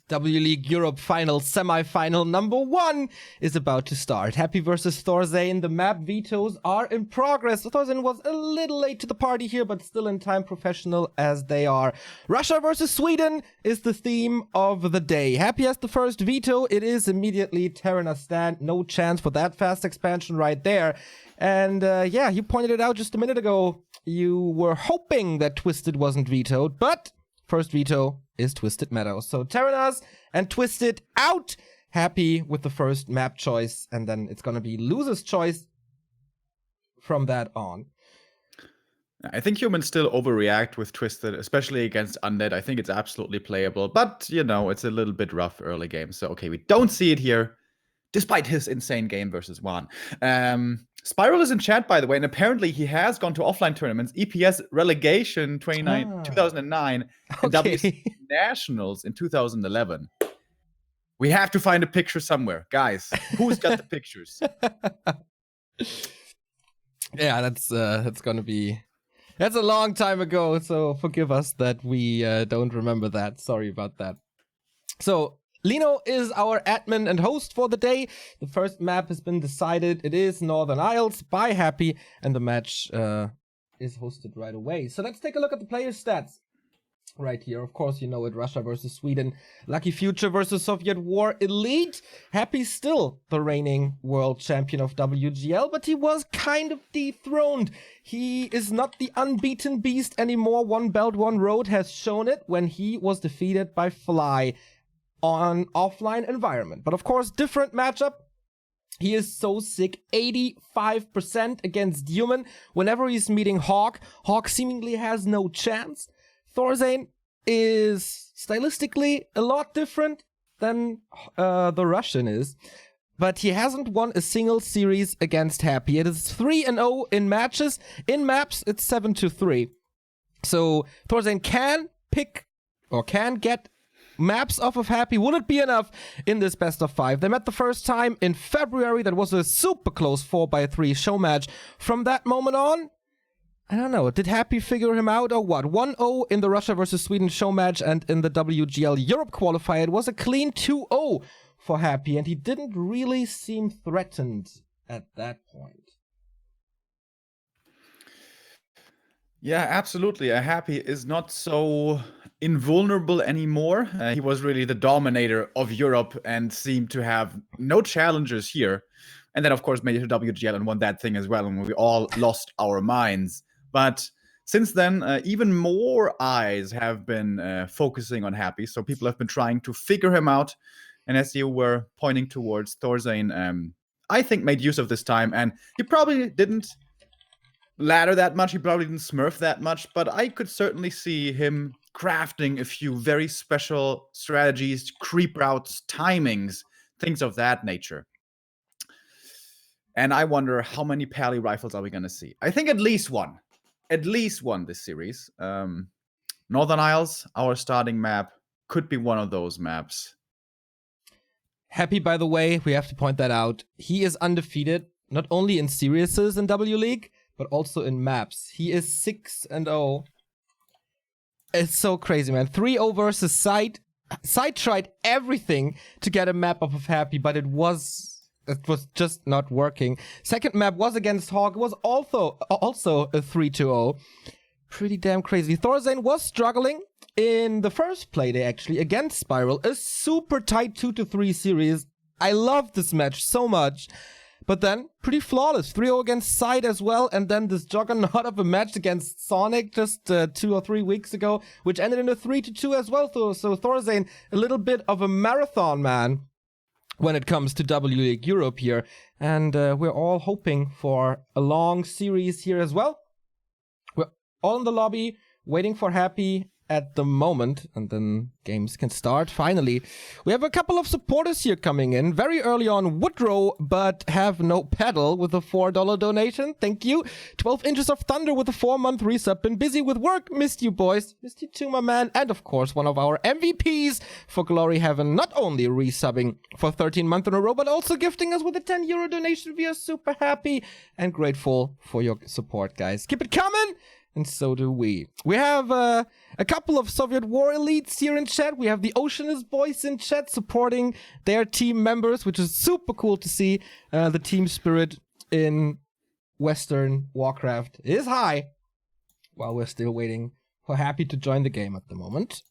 W League Europe Final Semifinal number 1 is about to start. Happy versus ThorZaIN. The map vetoes are in progress. ThorZaIN was a little late to the party here, but still in time, professional as they are. Russia versus Sweden is the theme of the day. Happy has the first veto. It is immediately tearing a stand. No chance for that fast expansion right there. And yeah, you pointed it out just a minute ago. You were hoping that Twisted wasn't vetoed, but first veto is Twisted Meadows. So Terranas and Twisted out. Happy with the first map choice, and then it's gonna be loser's choice from that on. I think humans still overreact with Twisted, especially against Undead. I think it's absolutely playable, but you know, it's a little bit rough early game. So okay, we don't see it here, despite his insane game versus Juan. Spiral is in chat, by the way, and apparently he has gone to offline tournaments, EPS relegation 2009, and WC Nationals in 2011. We have to find a picture somewhere. Guys, who's got the pictures? Yeah, that's gonna be... That's a long time ago, so forgive us that we don't remember that. Sorry about that. So, Lino is our admin and host for the day. The first map has been decided. It is Northern Isles by Happy, and the match is hosted right away. So let's take a look at the player stats right here. Of course, you know it. Russia versus Sweden. Lucky Future versus Soviet War Elite. Happy's still the reigning world champion of WGL, but he was kind of dethroned. He is not the unbeaten beast anymore. One belt, one road has shown it when he was defeated by Fly on offline environment. But of course, different matchup. He is so sick. 85% against Human. Whenever he's meeting Hawk, Hawk seemingly has no chance. ThorZaIN is stylistically a lot different than the Russian is. But he hasn't won a single series against Happy. It is 3-0 in matches. In maps, it's 7-3. So ThorZaIN can pick or can get maps off of Happy. Would it be enough in this best of 5? They met the first time in February. That was a super close 4-3 show match. From that moment on, I don't know. Did Happy figure him out or what? 1-0 in the Russia versus Sweden show match, and in the WGL Europe qualifier, it was a clean 2-0 for Happy, and he didn't really seem threatened at that point. Yeah, absolutely. Happy is not so invulnerable anymore. He was really the dominator of Europe and seemed to have no challengers here. And then, of course, made it to WGL and won that thing as well, and we all lost our minds. But since then, even more eyes have been focusing on Happy. So people have been trying to figure him out. And as you were pointing towards, ThorZaIN, I think, made use of this time. And he probably didn't ladder that much. He probably didn't smurf that much. But I could certainly see him crafting a few very special strategies, creep routes, timings, things of that nature. And I wonder how many Pally rifles are we going to see? I think at least one. At least one this series. Northern Isles, our starting map, could be one of those maps. Happy, by the way, we have to point that out. He is undefeated, not only in series in W League, but also in maps. He is 6-0. It's so crazy, man. 3-0 versus Side. Side tried everything to get a map off of Happy, but it was just not working. Second map was against Hawk. It was also a 3-0. Pretty damn crazy. ThorZaIN was struggling in the first play day, actually, against Spiral. A super tight 2-3 series. I love this match so much. But then, pretty flawless. 3-0 against Side as well. And then this juggernaut of a match against Sonic just 2 or 3 weeks ago, which ended in a 3-2 as well. So ThorZaIN, a little bit of a marathon, man, when it comes to W League Europe here. And we're all hoping for a long series here as well. We're all in the lobby, waiting for Happy at the moment, and then games can start finally. We have a couple of supporters here coming in very early on. Woodrow, but have no pedal with a $4 donation. Thank you. 12 Inches of Thunder with a 4-month resub. Been busy with work. Missed you, boys. Missed you too, my man. And of course, one of our MVPs for Glory Heaven, not only resubbing for 13 months in a row, but also gifting us with a €10 donation. We are super happy and grateful for your support, guys. Keep it coming. And so do we. We have a couple of Soviet war elites here in chat. We have the Oceanist boys in chat supporting their team members, which is super cool to see. The team spirit in Western Warcraft is high, while we're still waiting for Happy to join the game at the moment.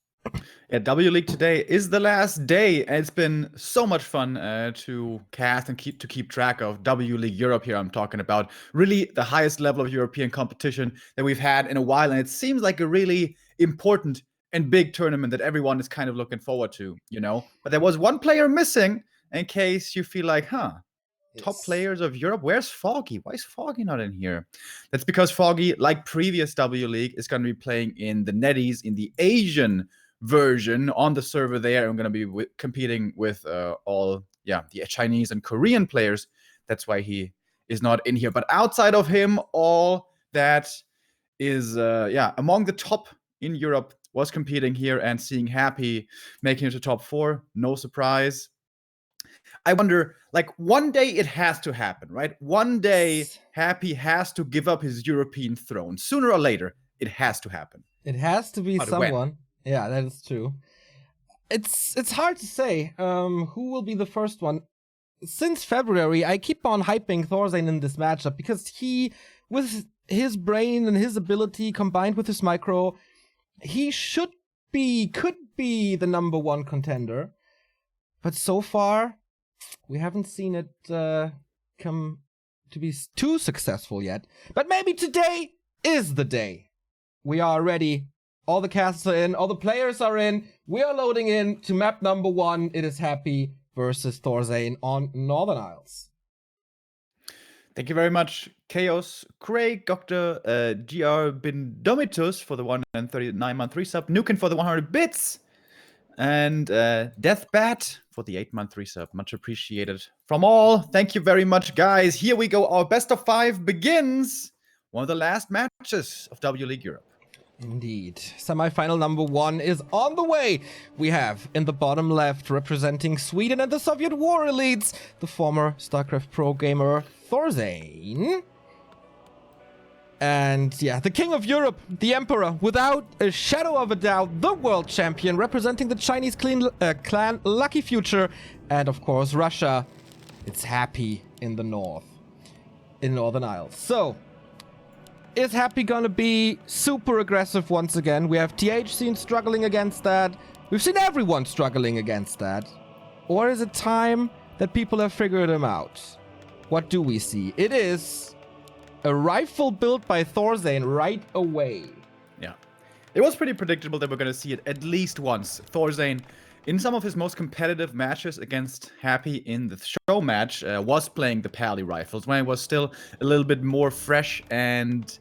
Yeah, W League today is the last day, and it's been so much fun to cast and keep track of W League Europe here. I'm talking about really the highest level of European competition that we've had in a while, and it seems like a really important and big tournament that everyone is kind of looking forward to, you know? But there was one player missing, in case you feel like, top players of Europe, where's Foggy? Why is Foggy not in here? That's because Foggy, like previous W League, is going to be playing in the Netties, in the Asian version on the server there. I'm going to be competing with all the Chinese and Korean players. That's why he is not in here. But outside of him, all that is among the top in Europe was competing here, and seeing Happy making it to top 4, no surprise. I wonder, like, one day it has to happen, right? One day Happy has to give up his European throne. Sooner or later, it has to happen. It has to be someone. When? Yeah, that is true. It's hard to say who will be the first one. Since February, I keep on hyping ThorZaIN in this matchup because he, with his brain and his ability combined with his micro, he could be the number 1 contender. But so far, we haven't seen it come to be too successful yet. But maybe today is the day. We are ready. All the casts are in. All the players are in. We are loading in to map number 1. It is Happy versus ThorZaIN on Northern Isles. Thank you very much, Chaos, Craig, Dr. GR Bindomitus for the 139-month resub, Nukin for the 100 bits, and Deathbat for the 8-month resub. Much appreciated from all. Thank you very much, guys. Here we go. Our best of 5 begins. One of the last matches of W League Europe. Indeed. Semifinal number 1 is on the way. We have in the bottom left, representing Sweden and the Soviet war elites, the former StarCraft pro gamer ThorZaIN. And yeah, the king of Europe, the emperor, without a shadow of a doubt, the world champion, representing the Chinese clan Lucky Future, and of course Russia. It's Happy in the north, in Northern Isles. So, is Happy gonna be super aggressive once again? We have TH seen struggling against that. We've seen everyone struggling against that. Or is it time that people have figured him out? What do we see? It is a rifle built by ThorZaIN right away. Yeah. It was pretty predictable that we're going to see it at least once. ThorZaIN, in some of his most competitive matches against Happy in the show match, was playing the Pally rifles when it was still a little bit more fresh and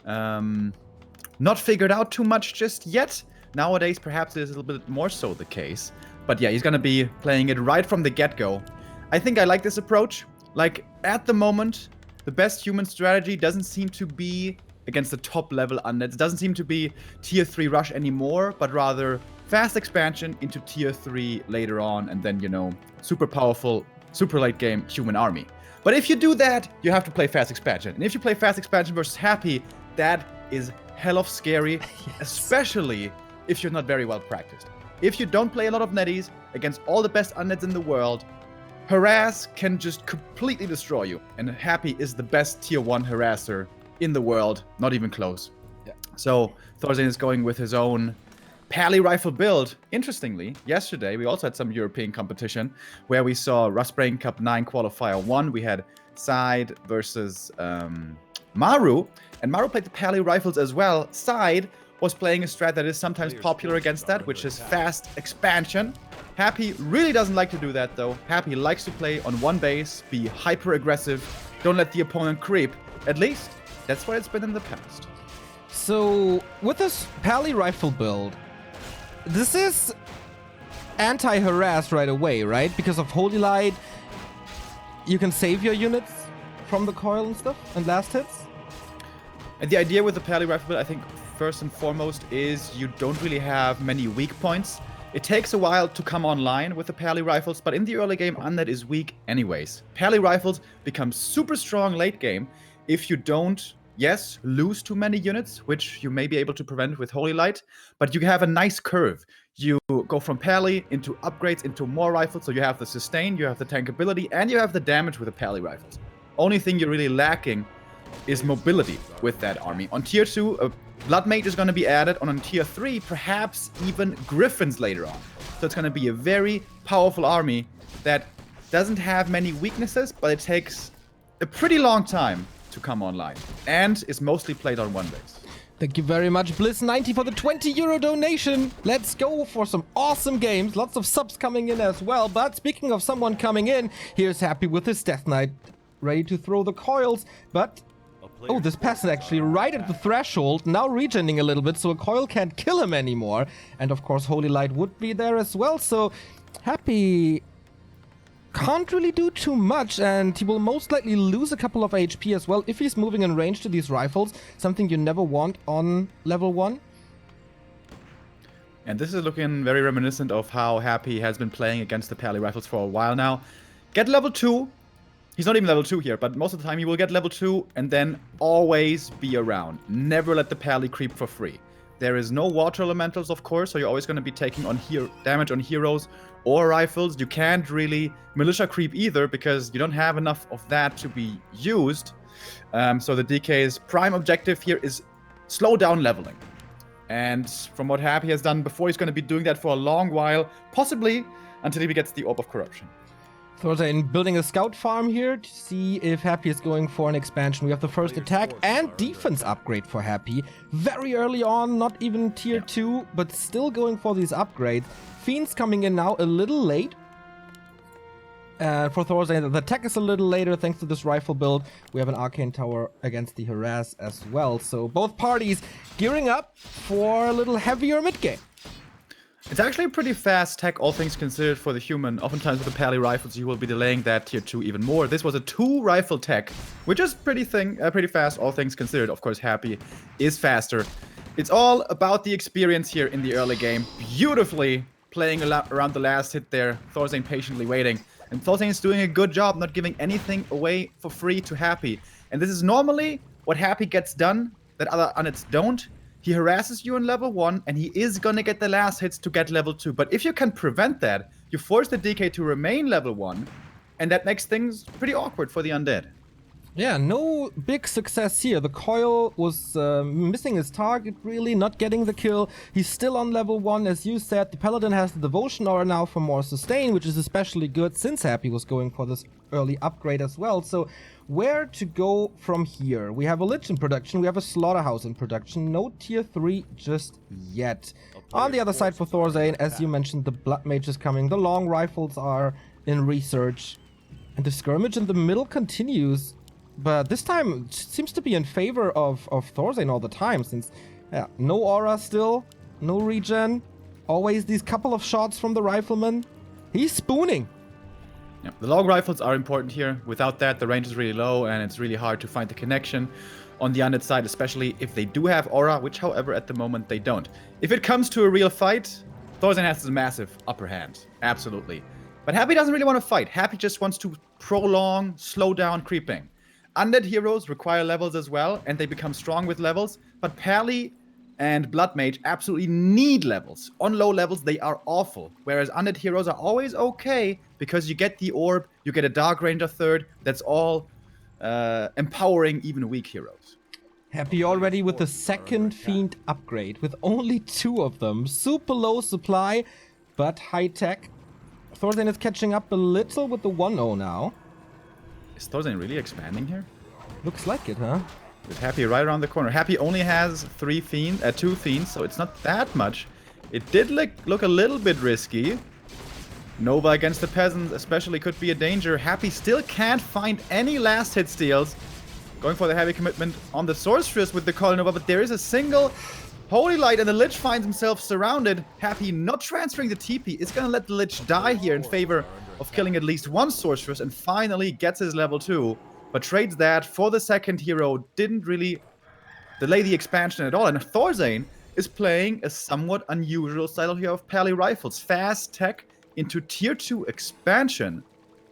not figured out too much just yet. Nowadays, perhaps it is a little bit more so the case. But yeah, he's going to be playing it right from the get-go. I think I like this approach. Like, at the moment, the best human strategy doesn't seem to be against the top-level undeads. It doesn't seem to be Tier 3 rush anymore, but rather fast expansion into Tier 3 later on, and then, you know, super powerful, super late-game human army. But if you do that, you have to play fast expansion. And if you play fast expansion versus Happy, that is hell of scary, yes. Especially if you're not very well practiced. If you don't play a lot of netties against all the best undeads in the world, Harass can just completely destroy you. And Happy is the best Tier 1 harasser in the world, not even close. Yeah. So ThorZaIN is going with his own Pally rifle build. Interestingly, yesterday we also had some European competition where we saw Rustbrain Cup 9 Qualifier 1. We had Side versus Maru, and Maru played the Pally rifles as well. Side was playing a strat that is sometimes popular against that, which is fast expansion. Happy really doesn't like to do that though. Happy likes to play on one base, be hyper aggressive, don't let the opponent creep. At least, that's what it's been in the past. So, with this Pally rifle build, this is anti-harass right away, right? Because of Holy Light, you can save your units from the coil and stuff, and last hits? And the idea with the Pally rifle build, I think, first and foremost, is you don't really have many weak points. It takes a while to come online with the Pally rifles, but in the early game, undead is weak anyways. Pally rifles become super strong late game if you don't yes, lose too many units, which you may be able to prevent with Holy Light, but you have a nice curve. You go from Pally into upgrades into more rifles, so you have the sustain, you have the tankability, and you have the damage with the Pally rifles. Only thing you're really lacking is mobility with that army. On tier 2, a Blood Mage is going to be added, and on tier 3, perhaps even Griffins later on. So it's going to be a very powerful army that doesn't have many weaknesses, but it takes a pretty long time to come online, and is mostly played on one base. Thank you very much, Bliss90, for the 20 euro donation. Let's go for some awesome games. Lots of subs coming in as well. But speaking of someone coming in, here's Happy with his Death Knight, ready to throw the coils. But, oh, this peasant actually right at the threshold, now regening a little bit, so a coil can't kill him anymore. And of course, Holy Light would be there as well. So, Happy can't really do too much, and he will most likely lose a couple of HP as well if he's moving in range to these rifles, something you never want on level 1. And this is looking very reminiscent of how Happy has been playing against the Pally rifles for a while now. Get level 2. He's not even level 2 here, but most of the time he will get level 2 and then always be around. Never let the Pally creep for free. There is no water elementals, of course, so you're always going to be taking on damage on heroes or rifles. You can't really militia creep either, because you don't have enough of that to be used. So the DK's prime objective here is slow down leveling. And from what Happy has done before, he's going to be doing that for a long while, possibly until he gets the Orb of Corruption. ThorZaIN building a scout farm here to see if Happy is going for an expansion. We have the first attack and defense upgrade for Happy. Very early on, not even tier 2, but still going for these upgrades. Fiends coming in now a little late. For ThorZaIN, the attack is a little later thanks to this rifle build. We have an Arcane Tower against the Harass as well. So both parties gearing up for a little heavier mid-game. It's actually a pretty fast tech, all things considered, for the human. Oftentimes with the Pally rifles, you will be delaying that tier 2 even more. This was a 2-rifle tech, which is pretty fast, all things considered. Of course, Happy is faster. It's all about the experience here in the early game. Beautifully playing around the last hit there. ThorZaIN patiently waiting. And ThorZaIN is doing a good job not giving anything away for free to Happy. And this is normally what Happy gets done that other units don't. He harasses you in level 1, and he is gonna get the last hits to get level 2. But if you can prevent that, you force the DK to remain level 1, and that makes things pretty awkward for the undead. Yeah, no big success here. The coil was missing his target, really, not getting the kill. He's still on level 1, as you said. The Paladin has the Devotion Aura now for more sustain, which is especially good since Happy was going for this early upgrade as well. So where to go from here? We have a Lich in production, we have a Slaughterhouse in production. No tier 3 just yet. On the other side for ThorZaIN, as you mentioned, the Blood Mage is coming. The long rifles are in research. And the skirmish in the middle continues. But this time it seems to be in favor of ThorZaIN all the time, since no aura still, no regen, always these couple of shots from the rifleman. He's spooning. Yeah, the long rifles are important here. Without that, the range is really low, and it's really hard to find the connection on the undead side, especially if they do have aura, which, however, at the moment they don't. If it comes to a real fight, ThorZaIN has a massive upper hand. Absolutely. But Happy doesn't really want to fight. Happy just wants to prolong, slow down creeping. Undead heroes require levels as well, and they become strong with levels, but Pally and Blood Mage absolutely need levels. On low levels, they are awful, whereas undead heroes are always okay, because you get the orb, you get a Dark Ranger third, that's all empowering even weak heroes. Happy already with the second Fiend upgrade, with only 2 of them. Super low supply, but high tech. ThorZaIN is catching up a little with the 1-0 now. Is ThorZaIN really expanding here? Looks like it, huh? With Happy right around the corner. Happy only has 2 fiends, so it's not that much. It did look a little bit risky. Nova against the peasants especially could be a danger. Happy still can't find any last hit steals. Going for the heavy commitment on the sorceress with the Call Nova, but there is a single Holy Light, and the Lich finds himself surrounded. Happy not transferring the TP is gonna let the Lich die here in favor of killing at least 1 sorceress, and finally gets his level 2, but trades that for the second hero. Didn't really delay the expansion at all, and ThorZaIN is playing a somewhat unusual style here of Pally rifles. Fast tech into tier 2 expansion,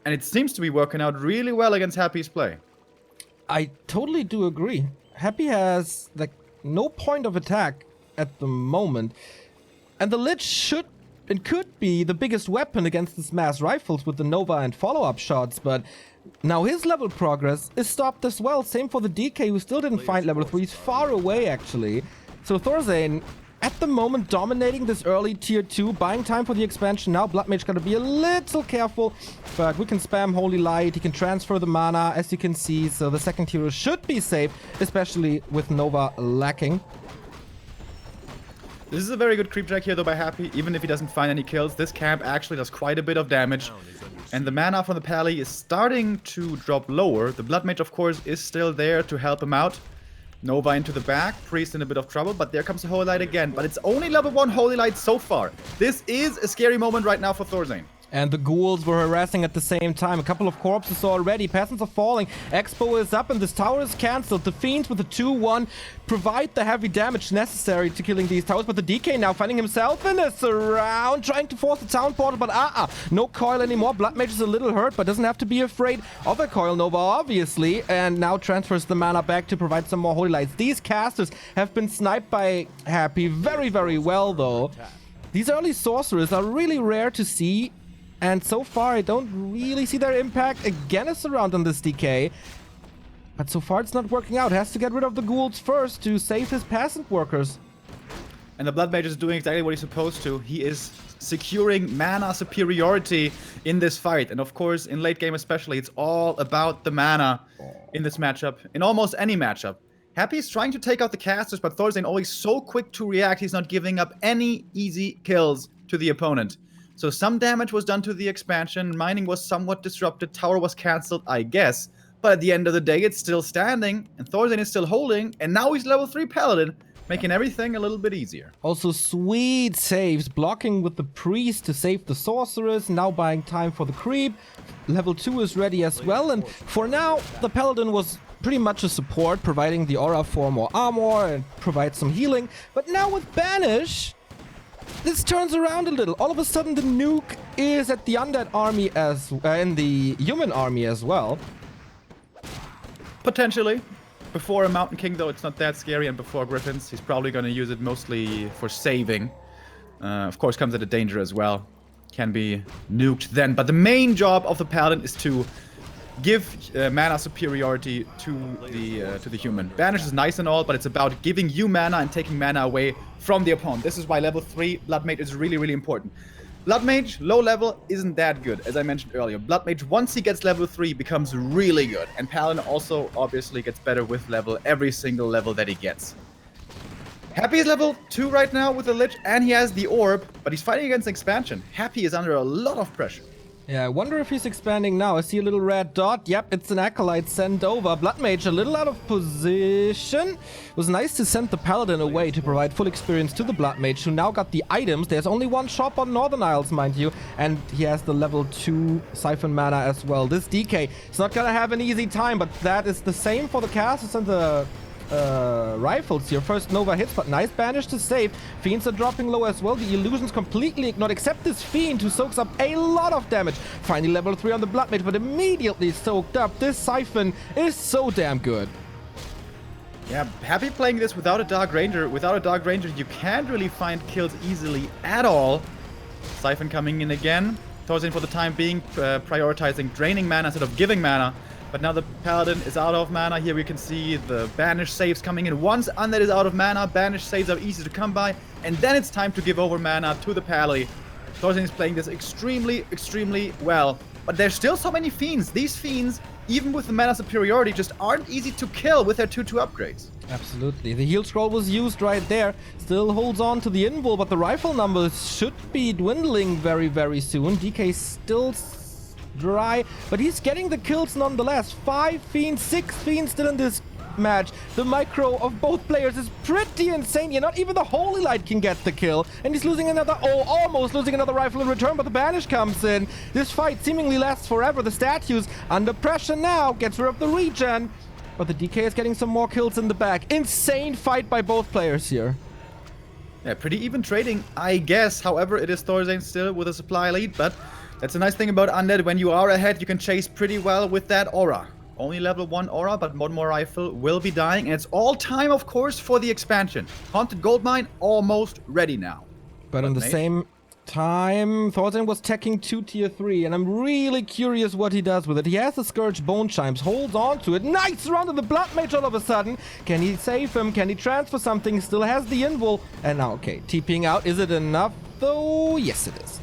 and it seems to be working out really well against Happy's play. I totally do agree. Happy has like no point of attack at the moment. And the Lich should and could be the biggest weapon against this mass rifles with the Nova and follow-up shots, but now his level progress is stopped as well. Same for the DK, who still didn't find level 3. He's far away, actually. So ThorZaIN, at the moment, dominating this early tier 2, buying time for the expansion. Now Blood Mage gotta be a little careful, but we can spam Holy Light. He can transfer the mana, as you can see, so the second hero should be safe, especially with Nova lacking. This is a very good creep drag here though by Happy. Even if he doesn't find any kills, this camp actually does quite a bit of damage. And the mana from the Pally is starting to drop lower. The Blood Mage, of course, is still there to help him out. Nova into the back, Priest in a bit of trouble, but there comes the Holy Light again. But it's only level 1 Holy Light so far. This is a scary moment right now for ThorZaIN. And the ghouls were harassing at the same time. A couple of corpses already. Peasants are falling. Expo is up and this tower is cancelled. The Fiends with the 2-1 provide the heavy damage necessary to killing these towers. But the DK now finding himself in a surround, trying to force the town portal. But no coil anymore. Blood Mage is a little hurt, but doesn't have to be afraid of a coil Nova, obviously. And now transfers the mana back to provide some more Holy Lights. These casters have been sniped by Happy very, very well, though. These early sorcerers are really rare to see. And so far, I don't really see their impact. Again, a surround on this DK. But so far, it's not working out. Has to get rid of the ghouls first to save his peasant workers. And the Blood Mage is doing exactly what he's supposed to. He is securing mana superiority in this fight. And of course, in late game especially, it's all about the mana in this matchup. In almost any matchup. Happy is trying to take out the casters, but ThorZaIN always so quick to react. He's not giving up any easy kills to the opponent. So some damage was done to the expansion, mining was somewhat disrupted, tower was cancelled, I guess. But at the end of the day, it's still standing, and ThorZaIN is still holding, and now he's level 3 Paladin, making everything a little bit easier. Also, sweet saves, blocking with the Priest to save the Sorceress, now buying time for the creep. Level 2 is ready as well, and for now, the Paladin was pretty much a support, providing the aura for more armor and provide some healing. But now with Banish, this turns around a little. All of a sudden, the nuke is at the undead army as in the human army as well. Potentially. Before a Mountain King, though, it's not that scary, and before Griffins, he's probably going to use it mostly for saving. Of course, comes at a danger as well. Can be nuked then. But the main job of the Paladin is to give mana superiority to the human. Banish is nice and all, but it's about giving you mana and taking mana away from the opponent. This is why level 3 Blood Mage is really, really important. Blood Mage, low level, isn't that good, as I mentioned earlier. Blood Mage, once he gets level 3, becomes really good. And Paladin also, obviously, gets better with level every single level that he gets. Happy is level 2 right now with the Lich, and he has the Orb, but he's fighting against expansion. Happy is under a lot of pressure. Yeah, I wonder if he's expanding now. I see a little red dot. Yep, it's an Acolyte sent over. Blood Mage a little out of position. It was nice to send the Paladin away to provide full experience to the Blood Mage, who now got the items. There's only one shop on Northern Isles, mind you, and he has the level 2 Siphon mana as well. This DK is not gonna have an easy time, but that is the same for the casters and the rifles here. First Nova hits, but nice Banish to save. Fiends are dropping low as well. The illusions completely ignored, except this Fiend who soaks up a lot of damage. Finally level 3 on the Blood Mage, but immediately soaked up. This Siphon is so damn good. Yeah, Happy playing this without a Dark Ranger. Without a Dark Ranger, you can't really find kills easily at all. Siphon coming in again. ThorZaIN for the time being prioritizing draining mana instead of giving mana. But now the Paladin is out of mana. Here we can see the Banish saves coming in. Once Undead is out of mana, Banish saves are easy to come by. And then it's time to give over mana to the Pally. ThorZaIN is playing this extremely, extremely well. But there's still so many Fiends. These Fiends, even with the mana superiority, just aren't easy to kill with their 2/2 upgrades. Absolutely. The heal scroll was used right there. Still holds on to the invul, but the rifle numbers should be dwindling very, very soon. DK still dry, but he's getting the kills nonetheless. 5 Fiends, 6 Fiends still in this match. The micro of both players is pretty insane. Yeah, not even the Holy Light can get the kill, and he's losing another, almost losing another rifle in return, but the Banish comes in. This fight seemingly lasts forever. The statues under pressure now, gets rid of the regen, but the DK is getting some more kills in the back. Insane fight by both players here. Yeah, pretty even trading, I guess. However, it is ThorZaIN still with a supply lead, but that's a nice thing about Undead. When you are ahead, you can chase pretty well with that aura. Only level 1 aura, but one more rifle will be dying. And it's all time, of course, for the expansion. Haunted Goldmine almost ready now. But in the Mate, same time, ThorZaIN was teching 2 tier 3, and I'm really curious what he does with it. He has the Scourge Bone Chimes, holds on to it. Nice round of the Blood Mage all of a sudden. Can he save him? Can he transfer something? He still has the invul. And now, okay, TPing out. Is it enough, though? Yes, it is.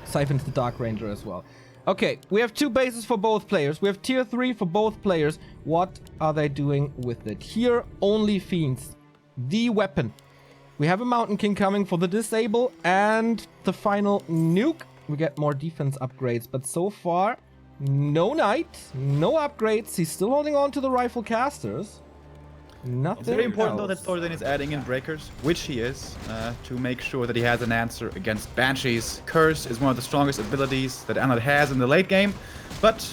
Siphons the Dark Ranger as well. Okay, we have 2 bases for both players. We have tier 3 for both players. What are they doing with it? Here, only Fiends. The weapon. We have a Mountain King coming for the disable and the final nuke. We get more defense upgrades, but so far, no Knight, no upgrades. He's still holding on to the Rifle Casters. Nothing It's very important, though, else. that ThorZaIN is adding in Breakers, which he is, to make sure that he has an answer against Banshees. Curse is one of the strongest abilities that Anad has in the late game, but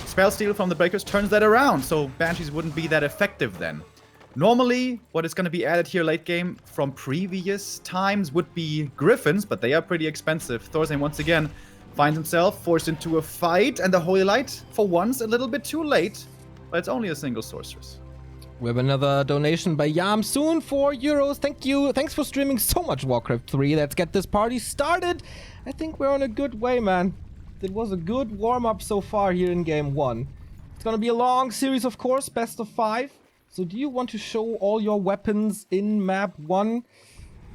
Spell Steal from the Breakers turns that around, so Banshees wouldn't be that effective then. Normally, what is going to be added here late game from previous times would be Griffins, but they are pretty expensive. ThorZaIN once again finds himself forced into a fight, and the Holy Light, for once, a little bit too late, but it's only a single Sorceress. We have another donation by Yam soon, €4. Thank you. Thanks for streaming so much Warcraft 3. Let's get this party started. I think we're on a good way, man. It was a good warm-up so far here in Game 1. It's gonna be a long series, of course, best of 5. So do you want to show all your weapons in map 1?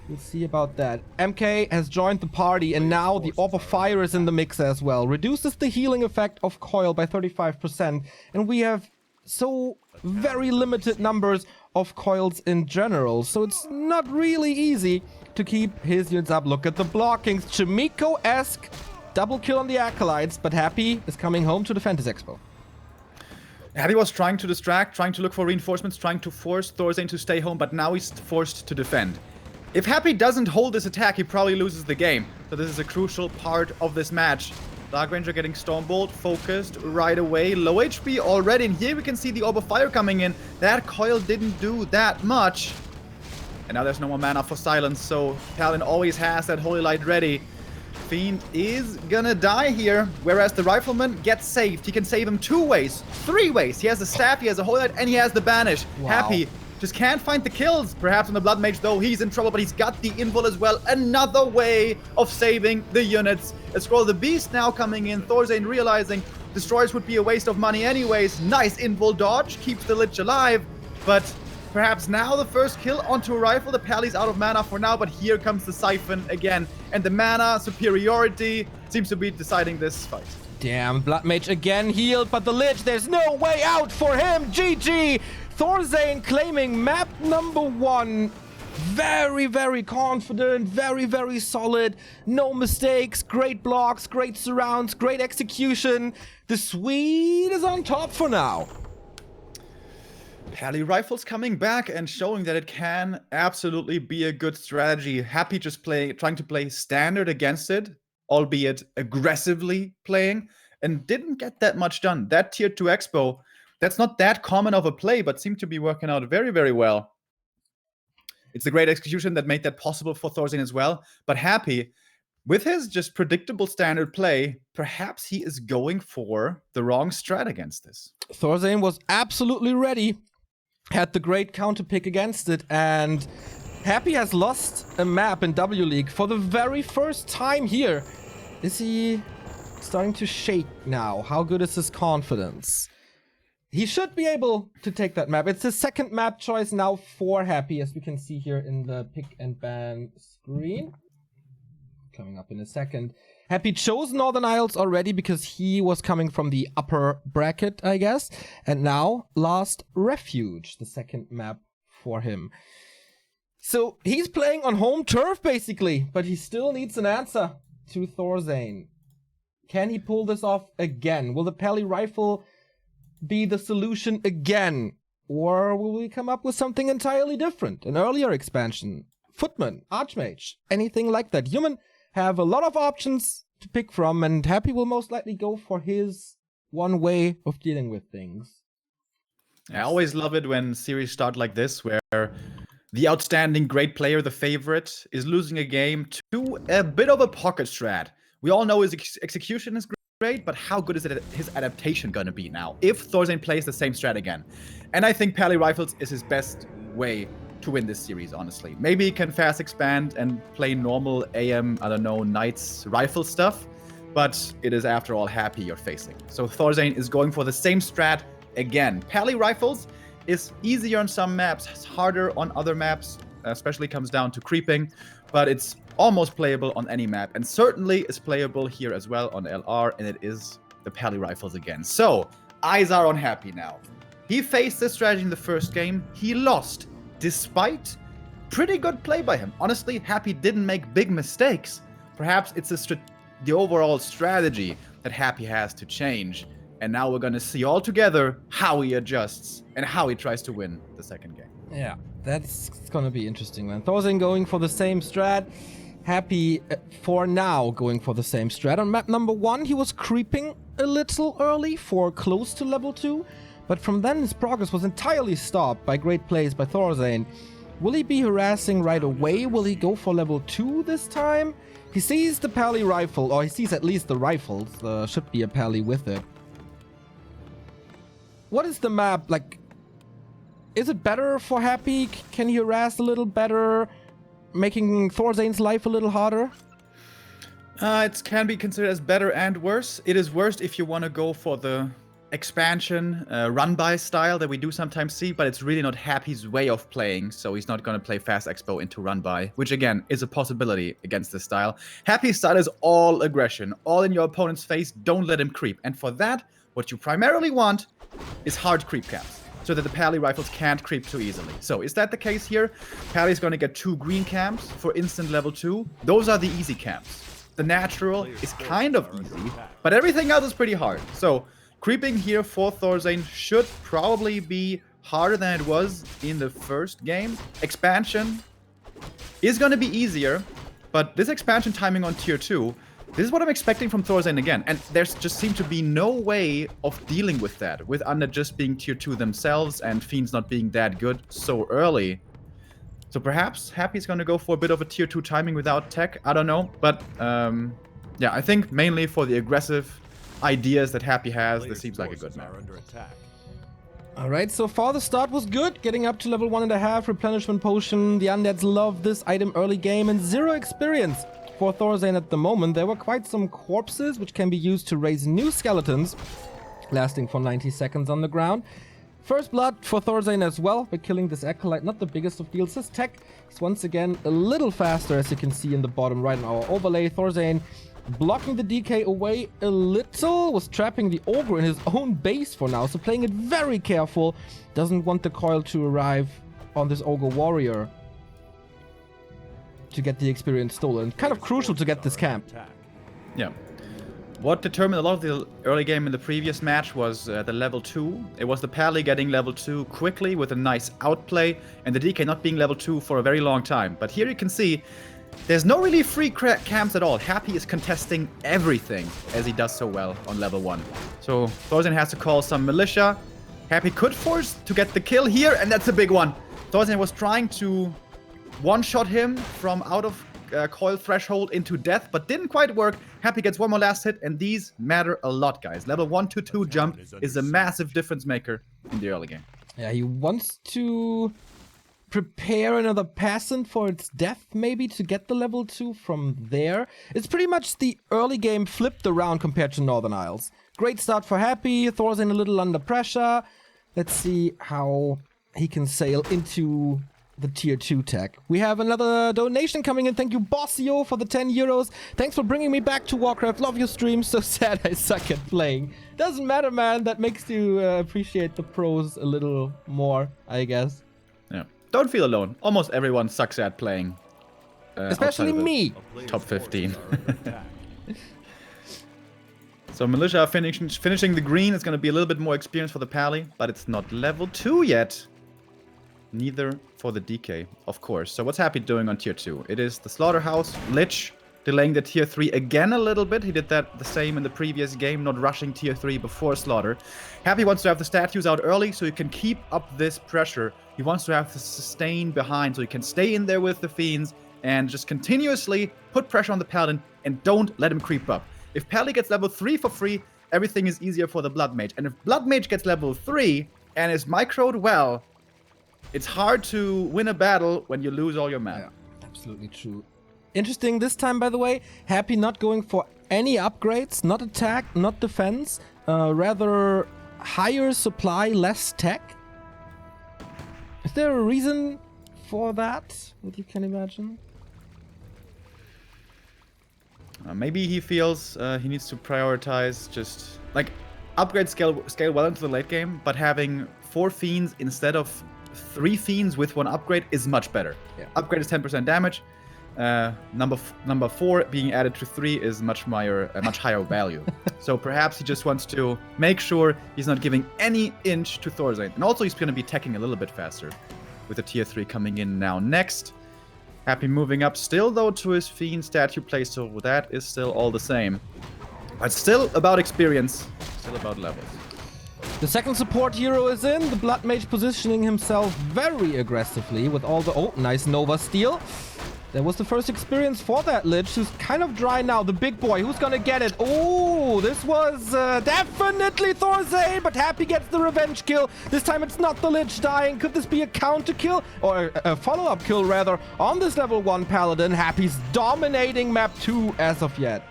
We'll see about that. MK has joined the party, and now the Orb of Fire is in the mix as well. Reduces the healing effect of Coil by 35%. And we have so very limited numbers of coils in general, so it's not really easy to keep his units up. Look at the blockings. Chimiko-esque double kill on the Acolytes, but Happy is coming home to defend his expo. Happy was trying to distract, trying to look for reinforcements, trying to force ThorZaIN to stay home, but now he's forced to defend. If Happy doesn't hold this attack, he probably loses the game. So this is a crucial part of this match. Dark Ranger getting Stormbolt, focused right away. Low HP already, and here we can see the Orb of Fire coming in. That coil didn't do that much. And now there's no more mana for Silence, so Talon always has that Holy Light ready. Fiend is gonna die here, whereas the Rifleman gets saved. He can save him 2 ways, 3 ways. He has the Staff, he has a Holy Light, and he has the Banish. Wow. Happy just can't find the kills. Perhaps on the Blood Mage, though, he's in trouble, but he's got the invul as well. Another way of saving the units. A Scroll of the Beast now coming in. ThorZaIN realizing Destroyers would be a waste of money anyways. Nice invul dodge, keeps the Lich alive, but perhaps now the first kill onto a rifle. The Pally's out of mana for now, but here comes the Siphon again. And the mana superiority seems to be deciding this fight. Damn, Blood Mage again healed, but the Lich, there's no way out for him. GG! ThorZaIN claiming map number 1. Very, very confident, very, very solid. No mistakes, great blocks, great surrounds, great execution. The Swede is on top for now. Pally Rifles coming back and showing that it can absolutely be a good strategy. Happy just trying to play standard against it, albeit aggressively playing, and didn't get that much done. That tier 2 expo, that's not that common of a play, but seemed to be working out very, very well. It's the great execution that made that possible for ThorZaIN as well. But Happy, with his just predictable standard play, perhaps he is going for the wrong strat against this. ThorZaIN was absolutely ready. Had the great counter pick against it, and Happy has lost a map in W League for the very first time here. Is he starting to shake now? How good is his confidence? He should be able to take that map. It's his second map choice now for Happy, as we can see here in the pick and ban screen. Coming up in a second. Happy chose Northern Isles already because he was coming from the upper bracket, I guess. And now Last Refuge, the second map for him. So he's playing on home turf, basically, but he still needs an answer to ThorZaIN. Can he pull this off again? Will the Pally Rifle be the solution again? Or will we come up with something entirely different? An earlier expansion? Footman? Archmage? Anything like that? Human have a lot of options to pick from, and Happy will most likely go for his one way of dealing with things. I always love it when series start like this, where the outstanding great player, the favorite, is losing a game to a bit of a pocket strat. We all know his execution is great. great, but how good is his adaptation going to be now if ThorZaIN plays the same strat again? And I think Pally Rifles is his best way to win this series, honestly. Maybe he can fast expand and play normal AM, I don't know, Knights rifle stuff, but it is after all Happy you're facing. So ThorZaIN is going for the same strat again. Pally Rifles is easier on some maps, it's harder on other maps, especially comes down to creeping, but it's almost playable on any map, and certainly is playable here as well on LR, and it is the Pally Rifles again. So, eyes are on Happy now. He faced this strategy in the first game, he lost, despite pretty good play by him. Honestly, Happy didn't make big mistakes. Perhaps it's the overall strategy that Happy has to change, and now we're gonna see all together how he adjusts and how he tries to win the second game. Yeah, that's gonna be interesting, man. ThorZaIN going for the same strat. Happy for now going for the same strat. On map number 1, he was creeping a little early for close to level 2, but from then his progress was entirely stopped by great plays by ThorZaIN. Will he be harassing right away? Will he go for level 2 this time? He sees the Pally rifle, or he sees at least the rifles. Should be a Pally with it. What is the map like? Is it better for Happy? Can he harass a little better, making ThorZaIN's life a little harder? It can be considered as better and worse. It is worse if you want to go for the expansion run-by style that we do sometimes see, but it's really not Happy's way of playing, so he's not going to play Fast Expo into run-by, which again is a possibility against this style. Happy's style is all aggression, all in your opponent's face, don't let him creep. And for that, what you primarily want is hard creep camps, so that the Pally Rifles can't creep too easily. So is that the case here? Pally's going to get 2 green camps for instant level 2. Those are the easy camps. The natural is kind of easy, but everything else is pretty hard. So creeping here for ThorZaIN should probably be harder than it was in the first game. Expansion is going to be easier, but this expansion timing on tier 2, this is what I'm expecting from ThorZaIN again. And there's just seemed to be no way of dealing with that, with Undead just being tier 2 themselves and Fiends not being that good so early. So perhaps Happy's going to go for a bit of a tier 2 timing without tech, I don't know. But yeah, I think mainly for the aggressive ideas that Happy has, this seems like a good map. Alright, so far the start was good. Getting up to level 1.5, replenishment potion. The Undeads love this item early game, and 0 experience for ThorZaIN at the moment. There were quite some corpses which can be used to raise new skeletons, lasting for 90 seconds on the ground. First blood for ThorZaIN as well, by killing this Acolyte. Not the biggest of deals. His tech is once again a little faster, as you can see in the bottom right in our overlay. ThorZaIN blocking the DK away a little, was trapping the Ogre in his own base for now, so playing it very careful. Doesn't want the coil to arrive on this Ogre Warrior to get the experience stolen. Kind of crucial to get this camp. Yeah. What determined a lot of the early game in the previous match was the level 2. It was the Pally getting level 2 quickly with a nice outplay, and the DK not being level 2 for a very long time. But here you can see there's no really free camps at all. Happy is contesting everything, as he does so well on level 1. So ThorZaIN has to call some militia. Happy could force to get the kill here, and that's a big one. ThorZaIN was trying to one-shot him from out of coil threshold into death, but didn't quite work. Happy gets one more last hit, and these matter a lot, guys. Level 1 to 2 jump is a massive difference maker in the early game. Yeah, he wants to prepare another peasant for its death, maybe, to get the level 2 from there. It's pretty much the early game flipped around compared to Northern Isles. Great start for Happy. ThorZaIN a little under pressure. Let's see how he can sail into the tier 2 tech. We have another donation coming in. Thank you, Bossio, for the 10 euros. Thanks for bringing me back to Warcraft. Love your stream. So sad I suck at playing. Doesn't matter, man. That makes you appreciate the pros a little more, I guess. Yeah. Don't feel alone. Almost everyone sucks at playing. Especially me. Top 15. So Militia finishing the green is going to be a little bit more experience for the Pally, but it's not level 2 yet. Neither for the DK, of course. So what's Happy doing on tier 2? It is the Slaughterhouse, Lich, delaying the tier 3 again a little bit. He did that the same in the previous game, not rushing tier 3 before Slaughter. Happy wants to have the statues out early so he can keep up this pressure. He wants to have the sustain behind so he can stay in there with the Fiends and just continuously put pressure on the Paladin and don't let him creep up. If Pally gets level 3 for free, everything is easier for the Blood Mage. And if Blood Mage gets level 3 and is microed well, it's hard to win a battle when you lose all your mana. Yeah, absolutely true. Interesting this time, by the way. Happy not going for any upgrades, not attack, not defense. Rather higher supply, less tech. Is there a reason for that you can imagine? Maybe he feels he needs to prioritize just like upgrade scale well into the late game, but having 4 fiends instead of 3 fiends with 1 upgrade is much better. Yeah. Upgrade is 10% damage. Number 4 being added to 3 is much higher value. So perhaps he just wants to make sure he's not giving any inch to ThorZaIN. And also he's going to be teching a little bit faster with the tier 3 coming in now next. Happy moving up still though to his fiend statue place, so that is still all the same. But still about experience, still about levels. The second support hero is in, the Blood Mage positioning himself very aggressively with all the... Oh, nice Nova steal. That was the first experience for that Lich, who's kind of dry now. The big boy, who's gonna get it? Oh, this was definitely ThorZaIN, but Happy gets the revenge kill. This time it's not the Lich dying. Could this be a counter kill? Or a follow-up kill, rather, on this level 1 Paladin? Happy's dominating map 2 as of yet.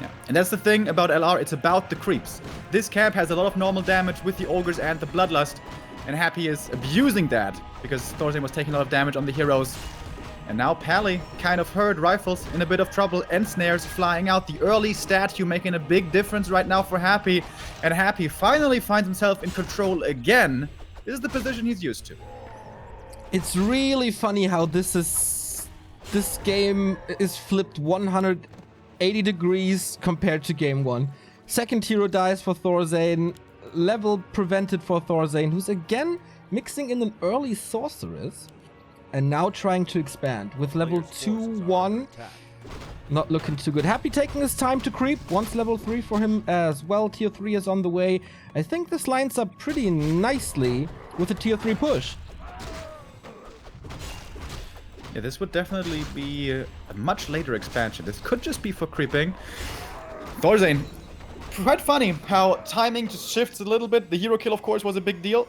Yeah, and that's the thing about LR, it's about the creeps. This camp has a lot of normal damage with the Ogres and the Bloodlust, and Happy is abusing that, because ThorZaIN was taking a lot of damage on the heroes. And now Pally kind of hurt, Rifles in a bit of trouble, and Snares flying out. The early statue making a big difference right now for Happy. And Happy finally finds himself in control again. This is the position he's used to. It's really funny how this game is flipped 180 degrees compared to game 1. Second hero dies for ThorZaIN. Level prevented for ThorZaIN, who's again mixing in an early Sorceress. And now trying to expand with level 2-1. Not looking too good. Happy taking his time to creep. Once level 3 for him as well. Tier 3 is on the way. I think this lines up pretty nicely with a tier 3 push. Yeah, this would definitely be a much later expansion. This could just be for creeping. ThorZaIN, quite funny how timing just shifts a little bit. The hero kill, of course, was a big deal.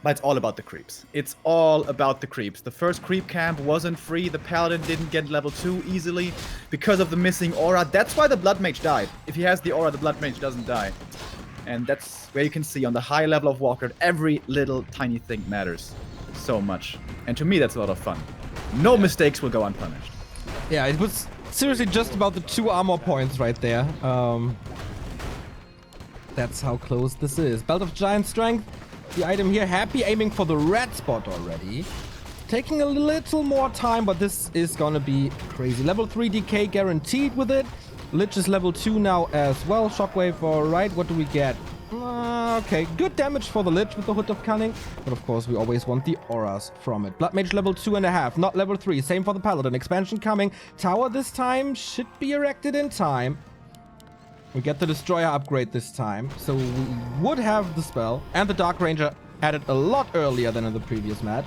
But it's all about the creeps. It's all about the creeps. The first creep camp wasn't free. The Paladin didn't get level 2 easily because of the missing aura. That's why the Blood Mage died. If he has the aura, the Blood Mage doesn't die. And that's where you can see on the high level of Warcraft, every little tiny thing matters so much. And to me, that's a lot of fun. No mistakes will go unpunished. Yeah, it was seriously just about the 2 armor points right there. That's how close this is. Belt of Giant Strength. The item here, Happy aiming for the red spot already. Taking a little more time, but this is gonna be crazy. Level 3 DK guaranteed with it. Lich is level 2 now as well. Shockwave, alright, what do we get? Okay, good damage for the Lich with the Hood of Cunning. But of course, we always want the auras from it. Blood Mage level 2.5, not level 3. Same for the Paladin. Expansion coming. Tower this time should be erected in time. We get the Destroyer upgrade this time, so we would have the spell. And the Dark Ranger added a lot earlier than in the previous match.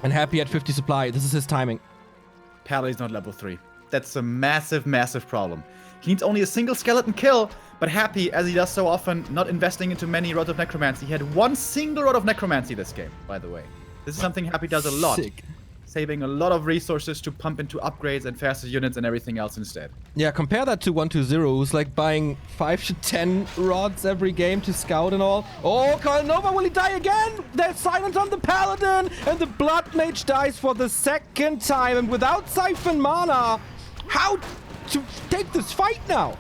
And Happy at 50 supply. This is his timing. Pally's not level 3. That's a massive, massive problem. He needs only a single skeleton kill, but Happy, as he does so often, not investing into many Rods of Necromancy. He had 1 single Rod of Necromancy this game, by the way. This is something Happy does a lot. Sick. Saving a lot of resources to pump into upgrades and faster units and everything else instead. Yeah, compare that to 120, who's like buying 5 to 10 rods every game to scout and all. Oh, Nova, will he die again? There's silence on the Paladin, and the Blood Mage dies for the 2nd time. And without Siphon Mana, how to take this fight now?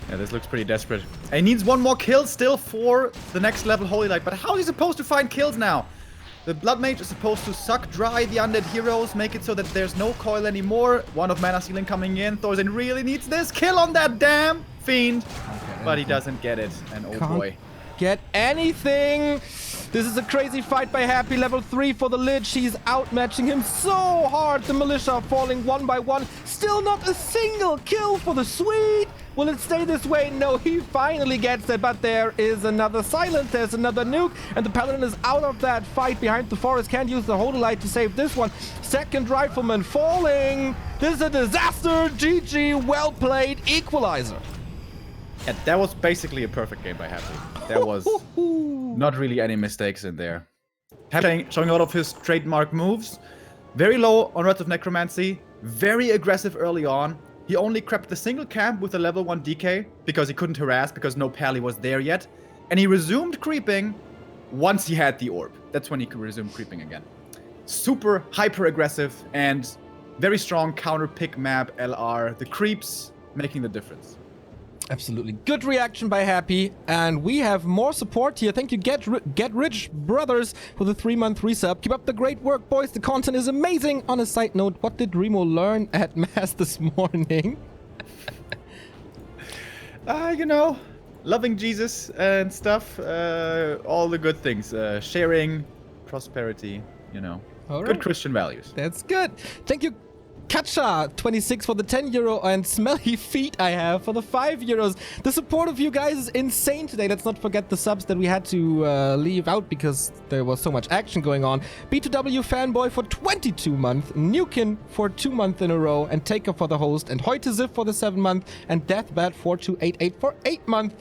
Yeah, this looks pretty desperate. And he needs 1 more kill still for the next level Holy Light. But how is he supposed to find kills now? The Blood Mage is supposed to suck dry the undead heroes, make it so that there's no coil anymore. 1 of Mana Stealing coming in. ThorZaIN really needs this kill on that damn fiend. But he doesn't get it. And oh boy. Get anything. This is a crazy fight by Happy. Level 3 for the Lich. He's outmatching him so hard. The Militia falling one by one. Still not a single kill for the Swede. Will it stay this way? No, he finally gets it, but there is another silence, there's another nuke, and the Paladin is out of that fight behind the forest. Can't use the Hodolite to save this one. Second Rifleman falling. This is a disaster. GG, well played. Equalizer. Yeah, that was basically a perfect game by Happy. There was not really any mistakes in there. Happy showing a lot of his trademark moves. Very low on Wrath of Necromancy. Very aggressive early on. He only crept the single camp with a level 1 DK because he couldn't harass because no pally was there yet. And he resumed creeping once he had the orb. That's when he could resume creeping again. Super hyper aggressive and very strong counter pick map LR. The creeps making the difference. Absolutely. Good reaction by Happy. And we have more support here. Thank you, Get Rich Brothers, for the 3-month resub. Keep up the great work, boys. The content is amazing. On a side note, what did Remo learn at Mass this morning? You know, loving Jesus and stuff. All the good things. Sharing, prosperity, you know. All right. Good Christian values. That's good. Thank you, Kacha26 for the 10 euro and Smelly Feet I have for the 5 euros. The support of you guys is insane today. Let's not forget the subs that we had to leave out because there was so much action going on. B2W Fanboy for 22 months, Nukin for 2 months in a row, and Taker for the host, and Hoytezif for the 7 month, and Deathbat 4288 for 8 months.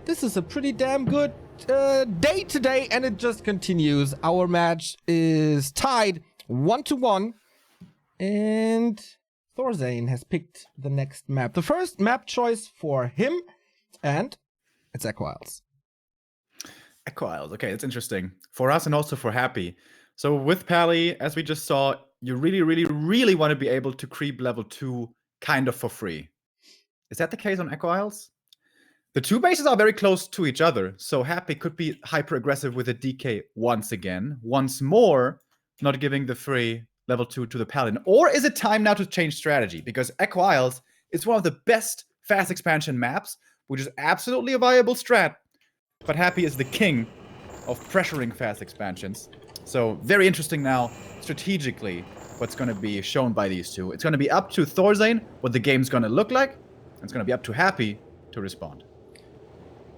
This is a pretty damn good day today, and it just continues. Our match is tied 1-1. And ThorZaIN has picked the next map. The first map choice for him, and it's Echo Isles. Echo Isles, okay, that's interesting. For us and also for Happy. So with Pally, as we just saw, you really want to be able to creep level 2 kind of for free. Is that the case on Echo Isles? The two bases are very close to each other, so Happy could be hyper aggressive with a DK once again. Once more, not giving the free level 2 to the Paladin. Or is it time now to change strategy? Because Echo Isles is one of the best fast expansion maps, which is absolutely a viable strat. But Happy is the king of pressuring fast expansions. So very interesting now, strategically, what's going to be shown by these two. It's going to be up to ThorZaIN what the game's going to look like. It's going to be up to Happy to respond.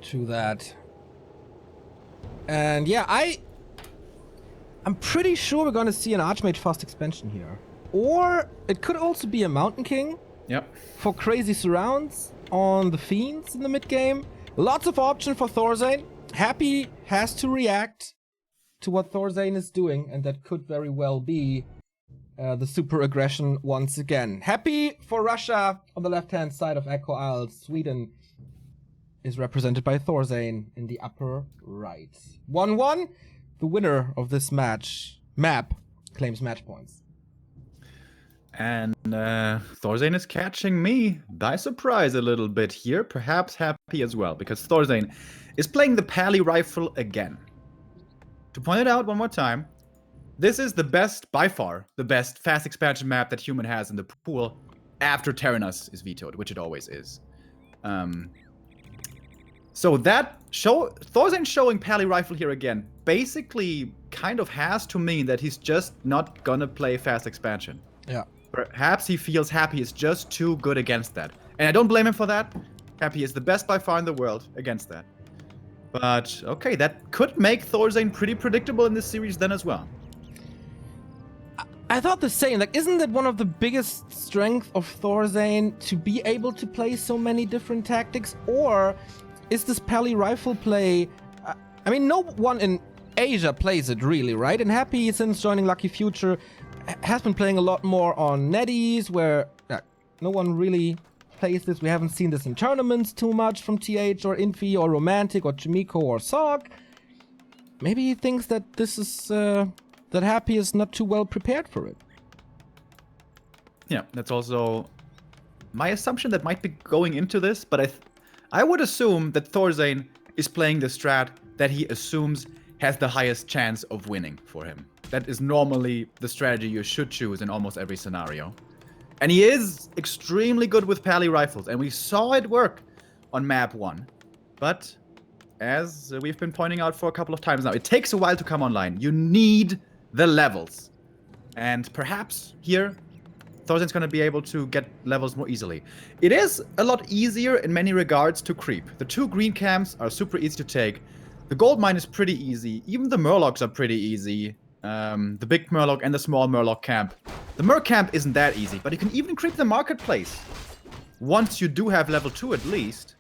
To that. And yeah, I'm pretty sure we're going to see an Archmage fast expansion here. Or it could also be a Mountain King. Yep. For crazy surrounds on the Fiends in the mid game. Lots of option for ThorZaIN. Happy has to react to what ThorZaIN is doing, and that could very well be the super aggression once again. Happy for Russia on the left-hand side of Echo Isles. Sweden is represented by ThorZaIN in the upper right. 1-1. The winner of this map claims match points. And ThorZaIN is catching me by surprise a little bit here, perhaps Happy as well, because ThorZaIN is playing the Pally Rifle again. To point it out one more time, this is the best, by far, the best fast expansion map that Human has in the pool after Terranos is vetoed, which it always is. So that ThorZaIN showing Pally Rifle here again basically kind of has to mean that he's just not gonna play fast expansion. Yeah. Perhaps he feels Happy is just too good against that. And I don't blame him for that. Happy is the best by far in the world against that. But, okay, that could make ThorZaIN pretty predictable in this series then as well. I thought the same. Like, isn't that one of the biggest strengths of ThorZaIN to be able to play so many different tactics? Or is this Pally Rifle play... I mean, no one in Asia plays it really, right? And Happy, since joining Lucky Future, has been playing a lot more on Netties, where no one really plays this. We haven't seen this in tournaments too much from TH or Infi or Romantic or Chimiko or Sog. Maybe he thinks that this is that Happy is not too well prepared for it. Yeah, that's also my assumption that might be going into this, but I would assume that ThorZaIN is playing the strat that he assumes has the highest chance of winning for him. That is normally the strategy you should choose in almost every scenario. And he is extremely good with Pally Rifles, and we saw it work on map 1. But as we've been pointing out for a couple of times now. It takes a while to come online. You need the levels. And perhaps here, ThorZaIN's going to be able to get levels more easily. It is a lot easier in many regards to creep. The 2 green camps are super easy to take. The gold mine is pretty easy. Even the murlocs are pretty easy. The big murloc and the small murloc camp. The mer camp isn't that easy, but you can even creep the marketplace. Once you do have level 2 at least.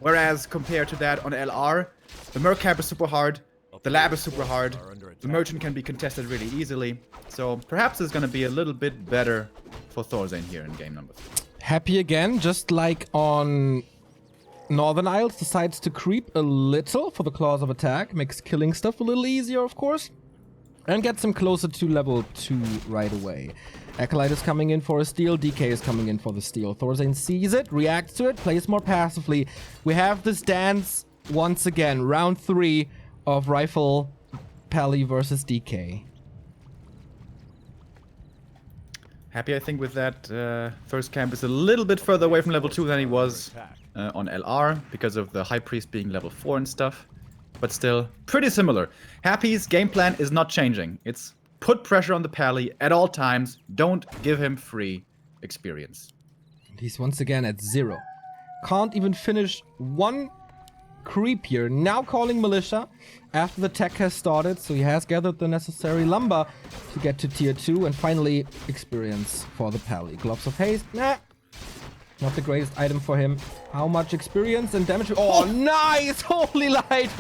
Whereas compared to that on LR, the mer camp is super hard. The lab is super hard. The merchant can be contested really easily. So perhaps it's going to be a little bit better for ThorZaIN here in game number 3. Happy again, just like on Northern Isles, decides to creep a little for the claws of attack. Makes killing stuff a little easier, of course. And gets him closer to level 2 right away. Acolyte is coming in for a steal. DK is coming in for the steal. ThorZaIN sees it, reacts to it, plays more passively. We have this dance once again. Round 3 of Rifle Pally versus DK. Happy, I think, with that. First camp is a little bit further away from level 2 than he was on LR because of the High Priest being level 4 and stuff. But still, pretty similar. Happy's game plan is not changing. It's put pressure on the Pally at all times. Don't give him free experience. He's once again at 0. Can't even finish one creep here. Now calling militia after the tech has started. So he has gathered the necessary lumber to get to tier 2. And finally, experience for the Pally. Gloves of Haste. Nah. Not the greatest item for him. How much experience and damage? Oh, nice! Holy light!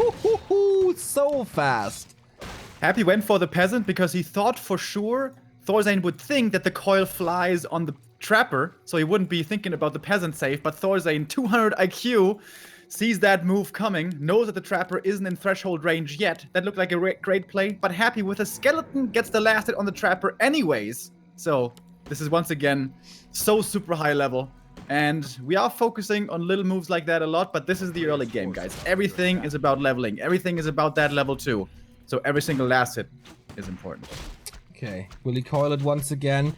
So fast. Happy went for the peasant because he thought for sure ThorZaIN would think that the coil flies on the trapper, so he wouldn't be thinking about the peasant save. But ThorZaIN, 200 IQ, sees that move coming, knows that the trapper isn't in threshold range yet. That looked like a great play, but Happy with a skeleton gets the last hit on the trapper anyways. So this is once again so super high level. And we are focusing on little moves like that a lot, but this is the early game, guys. Everything is about leveling. Everything is about that level 2. So every single last hit is important. Okay, will he coil it once again?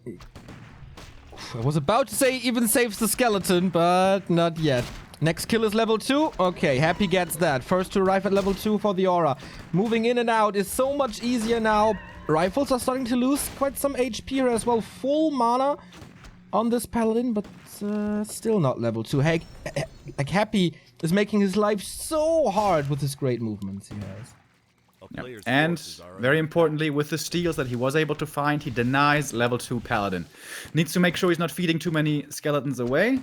I was about to say even saves the skeleton, but not yet. Next kill is level 2. Okay, Happy gets that. First to arrive at level 2 for the aura. Moving in and out is so much easier now. Rifles are starting to lose quite some HP here as well. Full mana on this paladin, but still not level 2. Hey, like Happy is making his life so hard with his great movements he has. Yep. And very importantly, with the steals that he was able to find, he denies level 2 paladin. Needs to make sure he's not feeding too many skeletons away.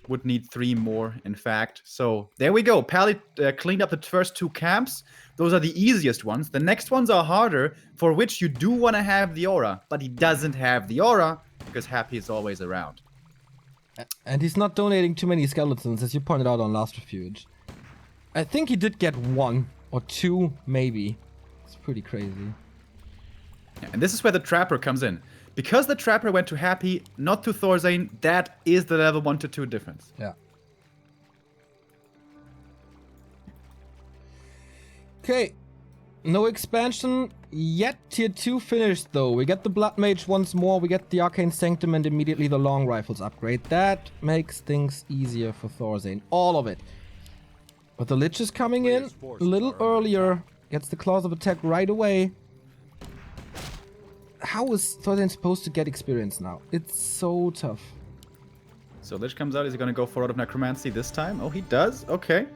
Would need 3 more, in fact. So there we go. Pally cleaned up the first 2 camps. Those are the easiest ones. The next ones are harder, for which you do want to have the aura. But he doesn't have the aura because Happy is always around. And he's not donating too many skeletons, as you pointed out on Last Refuge. I think he did get 1 or 2, maybe. It's pretty crazy. Yeah, and this is where the Trapper comes in. Because the Trapper went to Happy, not to ThorZaIN, that is the level 1 to 2 difference. Yeah. Okay. No expansion yet. Tier 2 finished, though. We get the Blood Mage once more. We get the Arcane Sanctum and immediately the Long Rifles upgrade. That makes things easier for ThorZaIN. All of it. But the Lich is coming in a little earlier. Gets the Claws of Attack right away. How is ThorZaIN supposed to get experience now? It's so tough. So Lich comes out. Is he going to go for Rod of Necromancy this time? Oh, he does? Okay.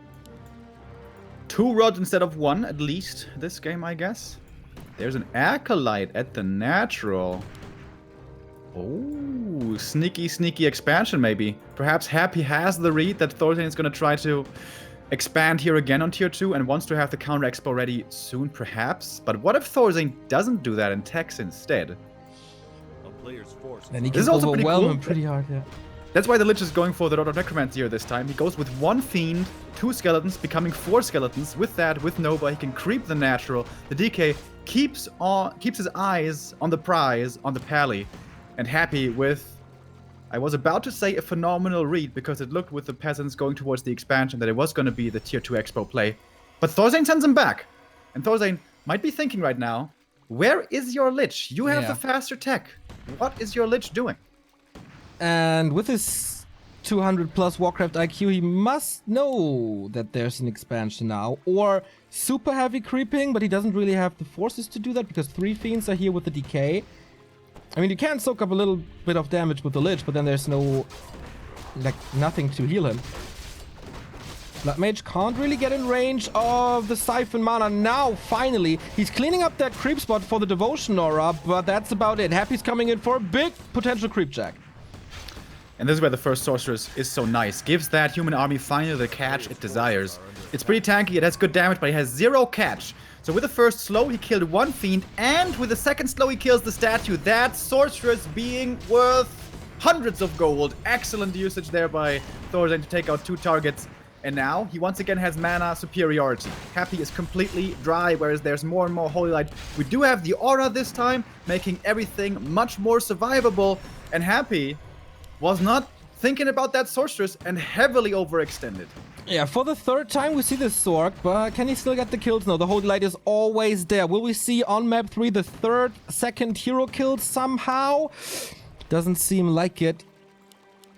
2 rods instead of 1, at least, this game, I guess. There's an Acolyte at the natural. Oh, sneaky, sneaky expansion, maybe. Perhaps Happy has the read that ThorZaIN is going to try to expand here again on tier 2 and wants to have the counter expo ready soon, perhaps. But what if ThorZaIN doesn't do that and techs instead? Then he can overwhelm him pretty hard, yeah. That's why the Lich is going for the Rod of Necromancy here this time. He goes with 1 Fiend, 2 Skeletons, becoming 4 Skeletons. With that, with Nova, he can creep the natural. The DK keeps his eyes on the prize, on the Pally. And Happy with, I was about to say a phenomenal read, because it looked with the Peasants going towards the expansion that it was going to be the tier 2 expo play. But ThorZaIN sends him back. And ThorZaIN might be thinking right now, where is your Lich? You have the faster tech. What is your Lich doing? And with his 200 plus Warcraft IQ, he must know that there's an expansion now. Or super heavy creeping, but he doesn't really have the forces to do that because 3 Fiends are here with the decay. I mean, you can soak up a little bit of damage with the Lich, but then there's no... like, nothing to heal him. Blood Mage can't really get in range of the Siphon Mana. Now, finally, he's cleaning up that creep spot for the Devotion Aura, but that's about it. Happy's coming in for a big potential creep jack. And this is where the first Sorceress is so nice. Gives that human army finally the catch it desires. It's pretty tanky, it has good damage, but it has 0 catch. So with the first slow, he killed 1 Fiend, and with the second slow, he kills the statue. That Sorceress being worth hundreds of gold. Excellent usage there by ThorZaIN to take out 2 targets. And now, he once again has mana superiority. Happy is completely dry, whereas there's more and more Holy Light. We do have the Aura this time, making everything much more survivable. And Happy was not thinking about that Sorceress and heavily overextended. Yeah, for the 3rd time we see this Sorc, but can he still get the kills? No, the Holy Light is always there. Will we see on map 3 the 2nd hero kill somehow? Doesn't seem like it.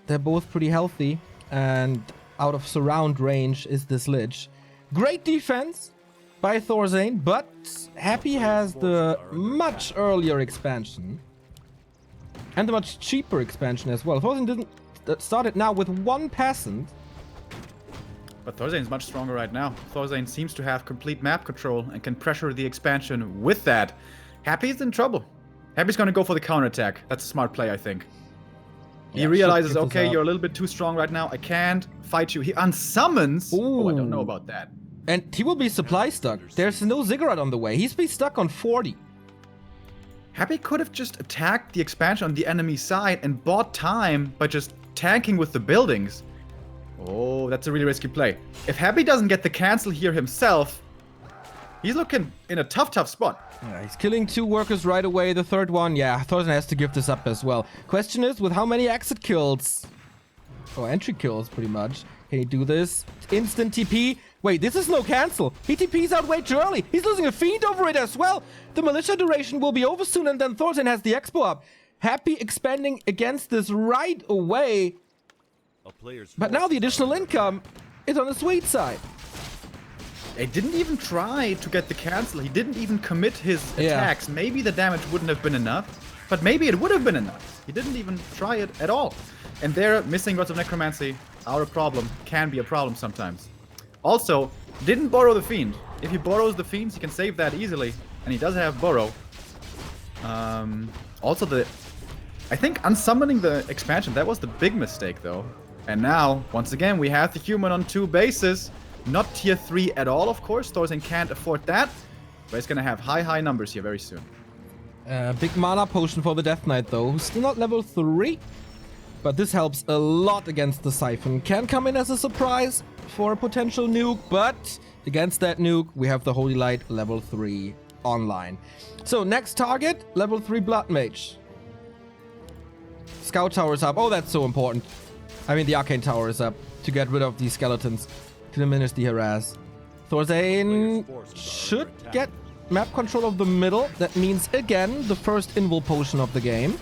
They're both pretty healthy, and out of surround range is this Lich. Great defense by ThorZaIN, but Happy has the much earlier expansion. And the much cheaper expansion as well. ThorZaIN didn't start it now with 1 peasant. But ThorZaIN is much stronger right now. ThorZaIN seems to have complete map control and can pressure the expansion with that. Happy's in trouble. Happy's gonna go for the counterattack. That's a smart play, I think. He realizes, okay, you're a little bit too strong right now. I can't fight you. He unsummons. Oh, I don't know about that. And he will be supply stuck. There's no Ziggurat on the way. He's be stuck on 40. Happy could have just attacked the expansion on the enemy side and bought time by just tanking with the buildings. Oh, that's a really risky play. If Happy doesn't get the cancel here himself, he's looking in a tough spot. Yeah, he's killing 2 workers right away. The 3rd one, yeah, ThorZaIN has to give this up as well. Question is, with how many exit kills? Or entry kills, pretty much. Can he do this? Instant TP. Wait, this is no cancel. He TP's out way too early. He's losing a Fiend over it as well. The Militia duration will be over soon, and then ThorZaIN has the Expo up. Happy expanding against this right away. But now the additional income is on the sweet side. He didn't even try to get the cancel. He didn't even commit his attacks. Maybe the damage wouldn't have been enough, but maybe it would have been enough. He didn't even try it at all. And there, missing Gods of Necromancy, our problem, can be a problem sometimes. Also, didn't borrow the Fiend. If he borrows the Fiends, he can save that easily. And he does have borrow. Also, I think unsummoning the expansion, that was the big mistake though. And now, once again, we have the human on 2 bases. Not tier 3 at all, of course. ThorZaIN can't afford that. But he's gonna have high numbers here very soon. Big mana potion for the Death Knight though, who's still not level 3. But this helps a lot against the Siphon. Can come in as a surprise for a potential nuke, but against that nuke, we have the Holy Light level 3 online. So next target, level 3 Blood Mage. Scout Tower is up. Oh, that's so important. I mean, the Arcane Tower is up to get rid of these skeletons, to diminish the harass. ThorZaIN should get map control of the middle. That means, again, the first invul potion of the game.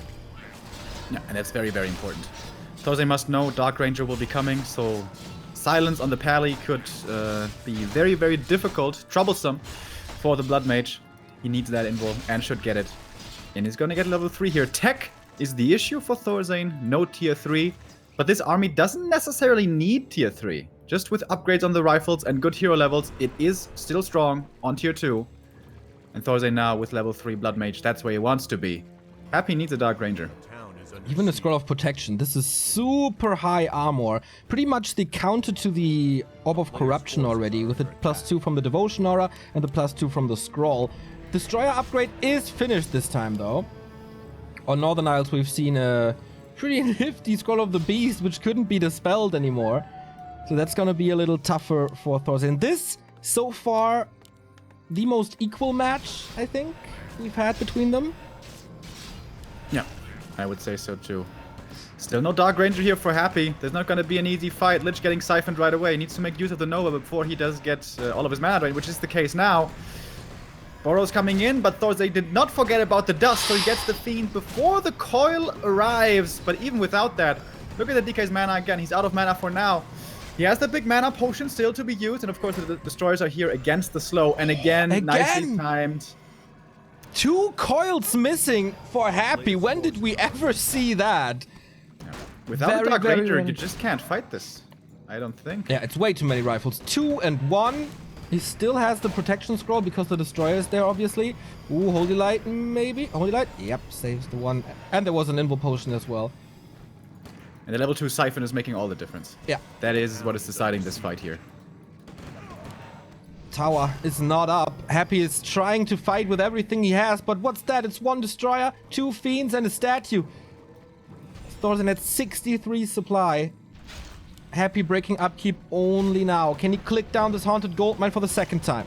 Yeah, and that's very important. ThorZaIN must know Dark Ranger will be coming, so silence on the pally could be very difficult, troublesome for the Blood Mage. He needs that invul and should get it. And he's gonna get level 3 here. Tech is the issue for ThorZaIN, no tier 3. But this army doesn't necessarily need tier 3. Just with upgrades on the rifles and good hero levels, it is still strong on tier 2. And ThorZaIN now with level 3 Blood Mage, that's where he wants to be. Happy needs a Dark Ranger. Even a Scroll of Protection. This is super high armor. Pretty much the counter to the Orb of Corruption already, with the +2 from the Devotion Aura and the +2 from the Scroll. Destroyer upgrade is finished this time though. On Northern Isles we've seen a pretty nifty Scroll of the Beast, which couldn't be dispelled anymore. So that's gonna be a little tougher for ThorZaIN. This, so far, the most equal match, I think, we've had between them. Yeah, I would say so too. Still no Dark Ranger here for Happy. There's not gonna be an easy fight. Lich getting siphoned right away. He needs to make use of the Nova before he does get all of his mana drain, which is the case now. Borrow's coming in, but ThorZaIN did not forget about the dust, so he gets the Fiend before the coil arrives. But even without that, Look at the DK's mana again. He's out of mana for now. He has the big mana potion still to be used. And of course, the destroyers are here against the slow. And again, nicely timed. 2 coils missing for Happy. When did we ever see that? Yeah. Without a Dark Ranger, you just can't fight this. I don't think. Yeah, it's way too many rifles. 2 and 1. He still has the protection scroll because the destroyer is there, obviously. Ooh, Holy Light, maybe? Holy Light? Yep, saves the one. And there was an Invo Potion as well. And the level 2 Siphon is making all the difference. Yeah. That is what is deciding this fight here. Tower is not up. Happy is trying to fight with everything he has, but what's that? It's 1 destroyer, 2 fiends, and a statue. ThorZaIN at 63 supply. Happy breaking upkeep only now. Can he click down this Haunted Goldmine for the second time?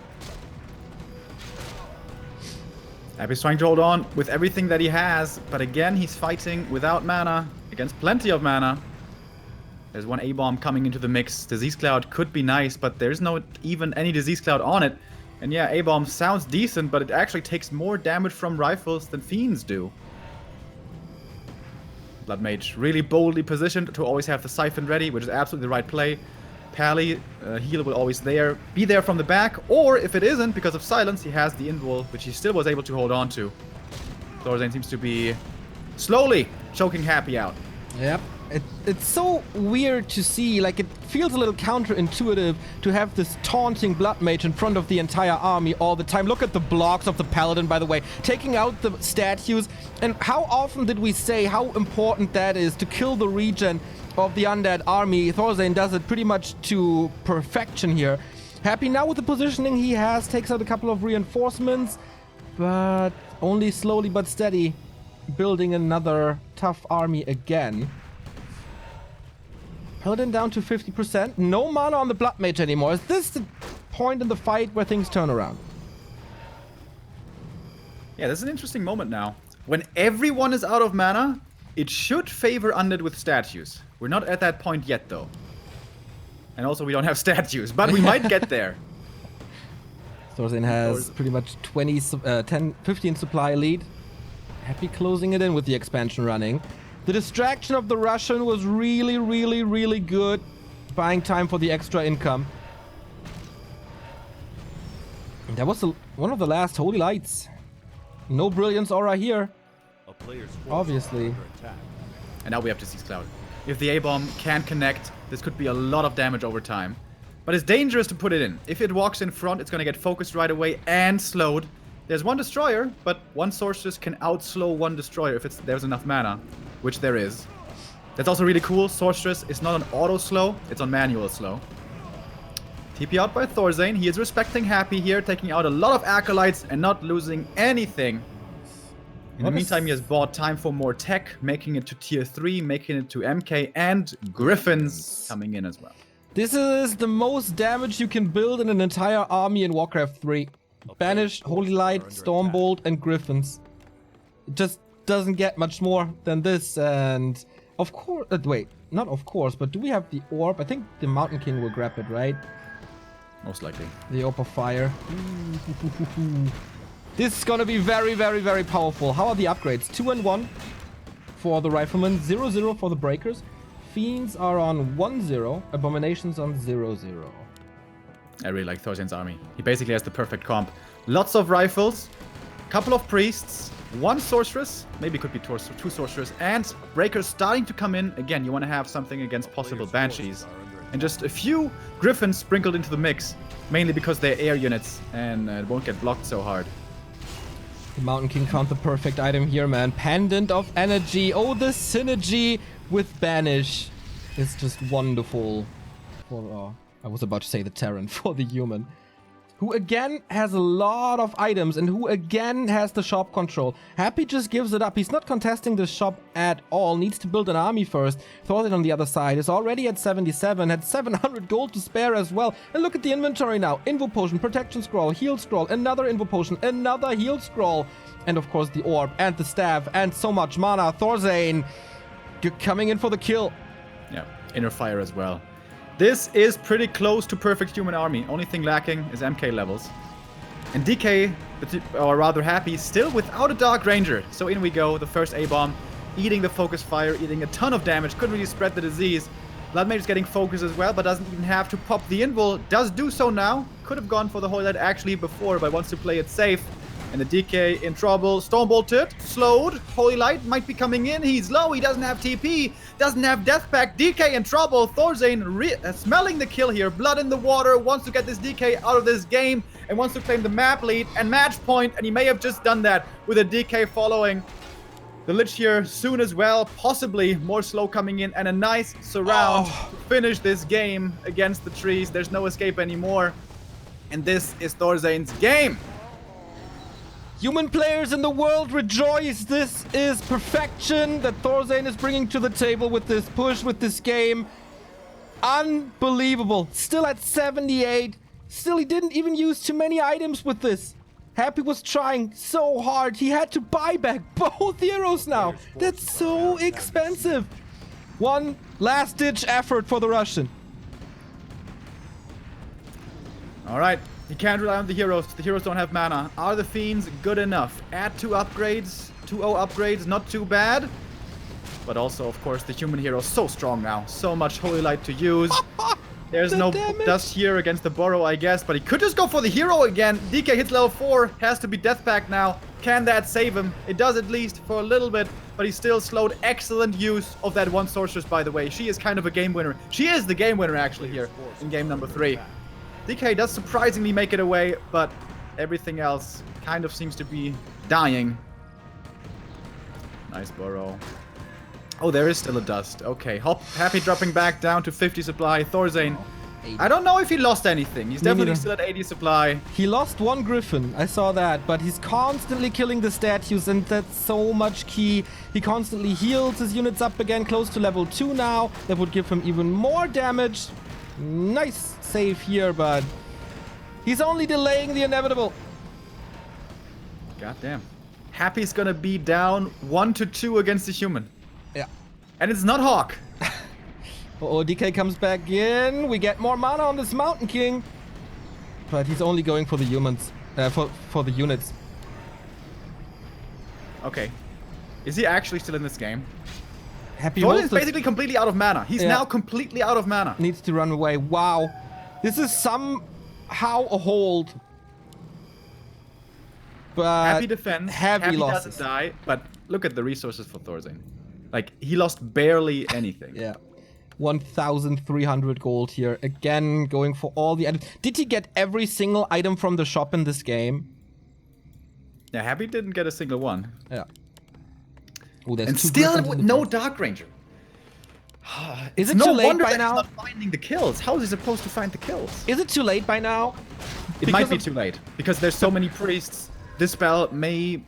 Happy's trying to hold on with everything that he has, but again, he's fighting without mana, against plenty of mana. There's 1 A-bomb coming into the mix. Disease Cloud could be nice, but there's no even any Disease Cloud on it. And yeah, A-bomb sounds decent, but it actually takes more damage from rifles than fiends do. Blood Mage really boldly positioned to always have the Siphon ready, which is absolutely the right play. Pally, heal will always be there from the back, or if it isn't, because of silence, he has the Invul, which he still was able to hold on to. ThorZaIN seems to be slowly choking Happy out. Yep. It's so weird to see, like it feels a little counterintuitive to have this taunting Blood Mage in front of the entire army all the time. Look at the blocks of the Paladin, by the way, taking out the statues. And how often did we say how important that is to kill the regen of the undead army? ThorZaIN does it pretty much to perfection here. Happy now with the positioning he has, takes out a couple of reinforcements, but only slowly but steady building another tough army again. Paladin down to 50%. No mana on the Blood Mage anymore. Is this the point in the fight where things turn around? Yeah, this is an interesting moment now. When everyone is out of mana, it should favor undead with statues. We're not at that point yet, though. And also, we don't have statues, but we might get there. ThorZaIN has pretty much 15 supply lead. Happy closing it in with the expansion running. The distraction of the Russian was really, really, really good. Buying time for the extra income. And that was one of the last Holy Lights. No Brilliance Aura here. Obviously. And now we have Disease Cloud. If the A-bomb can connect, this could be a lot of damage over time. But it's dangerous to put it in. If it walks in front, it's going to get focused right away and slowed. There's 1 destroyer, but 1 sorceress can outslow 1 destroyer if there's enough mana, which there is. That's also really cool. Sorceress is not on auto slow, it's on manual slow. TP out by ThorZaIN. He is respecting Happy here, taking out a lot of acolytes and not losing anything. In the meantime, he has bought time for more tech, making it to tier 3, making it to MK, and Griffins coming in as well. This is the most damage you can build in an entire army in Warcraft 3. Banish, Holy Light, Stormbolt, and Griffins. It just doesn't get much more than this, and of course, wait, not of course, but do we have the orb? I think the Mountain King will grab it, right? Most likely. The Orb of Fire. This is gonna be very, very, very powerful. How are the upgrades? 2 and 1 for the Riflemen, 0-0 for the Breakers. Fiends are on 1-0, Abominations on 0-0. I really like ThorZaIN's army. He basically has the perfect comp. Lots of rifles, couple of priests, 1 sorceress, maybe could be 2 sorcerers, and breakers starting to come in. Again, you want to have something against possible banshees. And just a few griffins sprinkled into the mix, mainly because they're air units and it won't get blocked so hard. The Mountain King found the perfect item here, man. Pendant of Energy. Oh, the synergy with Banish is just wonderful. I was about to say the Terran for the human. Who again has a lot of items and who again has the shop control. Happy just gives it up. He's not contesting the shop at all. Needs to build an army first. ThorZaIN on the other side is already at 77. Had 700 gold to spare as well. And look at the inventory now. Invo Potion, Protection Scroll, Heal Scroll, another Invo Potion, another Heal Scroll. And of course the Orb and the Staff and so much mana. ThorZaIN coming in for the kill. Yeah, Inner Fire as well. This is pretty close to perfect human army. Only thing lacking is MK levels. And DK, or rather Happy, still without a Dark Ranger. So in we go, the first A-bomb. eating the focus fire, eating a ton of damage, couldn't really spread the disease. Blood Mage is getting focus as well, but doesn't even have to pop the invul. Does do so now. Could have gone for the Holy Light actually before, but wants to play it safe. And the DK in trouble. Storm bolted, slowed. Holy Light might be coming in. He's low. He doesn't have TP. Doesn't have Death Pact. DK in trouble. ThorZaIN smelling the kill here. Blood in the water. Wants to get this DK out of this game and wants to claim the map lead and match point. And he may have just done that with a DK following. The Lich here soon as well. Possibly more slow coming in and a nice surround to finish this game against the trees. There's no escape anymore. And this is ThorZaIN's game. Human players in the world rejoice. This is perfection that ThorZaIN is bringing to the table with this push, with this game. Unbelievable. Still at 78. Still, he didn't even use too many items with this. Happy was trying so hard. He had to buy back both heroes now. That's so expensive. One last-ditch effort for the Russian. All right. He can't rely on the heroes. The heroes don't have mana. Are the Fiends good enough? Add 2 upgrades. 2-0 upgrades. Not too bad. But also, of course, the human hero is so strong now. So much Holy Light to use. There's no dust here against the Burrow, I guess. But he could just go for the hero again. DK hits level 4. Has to be Death Pact now. Can that save him? It does at least for a little bit. But he still slowed. Excellent use of that one sorceress, by the way. She is kind of a game winner. She is the game winner, actually, here in game number 3. DK does surprisingly make it away, but everything else kind of seems to be dying. Nice Burrow. Oh, there is still a dust. Okay, Happy dropping back down to 50 supply. ThorZaIN. I don't know if he lost anything. He's definitely still at 80 supply. He lost one Griffin, I saw that, but he's constantly killing the statues, and that's so much key. He constantly heals his units up again, close to level 2 now. That would give him even more damage. Nice save here, but he's only delaying the inevitable. Goddamn. Happy's gonna be down 1-2 against the human. Yeah. And it's not Hawk. Uh-oh, DK comes back in. We get more mana on this Mountain King. But he's only going for the humans. For the units. Okay. Is he actually still in this game? Happy ThorZaIN is basically completely out of mana. He's Yeah. now completely out of mana. Needs to run away. Wow. This is somehow a hold. But Happy defense. Happy losses. doesn't die. But look at the resources for ThorZaIN. Like, he lost barely anything. Yeah. 1,300 gold here. Again, going for all the items. Did he get every single item from the shop in this game? Yeah, Happy didn't get a single one. Yeah. Oh, there's And two still Griffins in the no front. Dark Ranger. Is it no too late wonder by that now? he's not finding the kills. How is he supposed to find the kills? Is it too late by now? It might be too late. Because there's so many priests. This spell may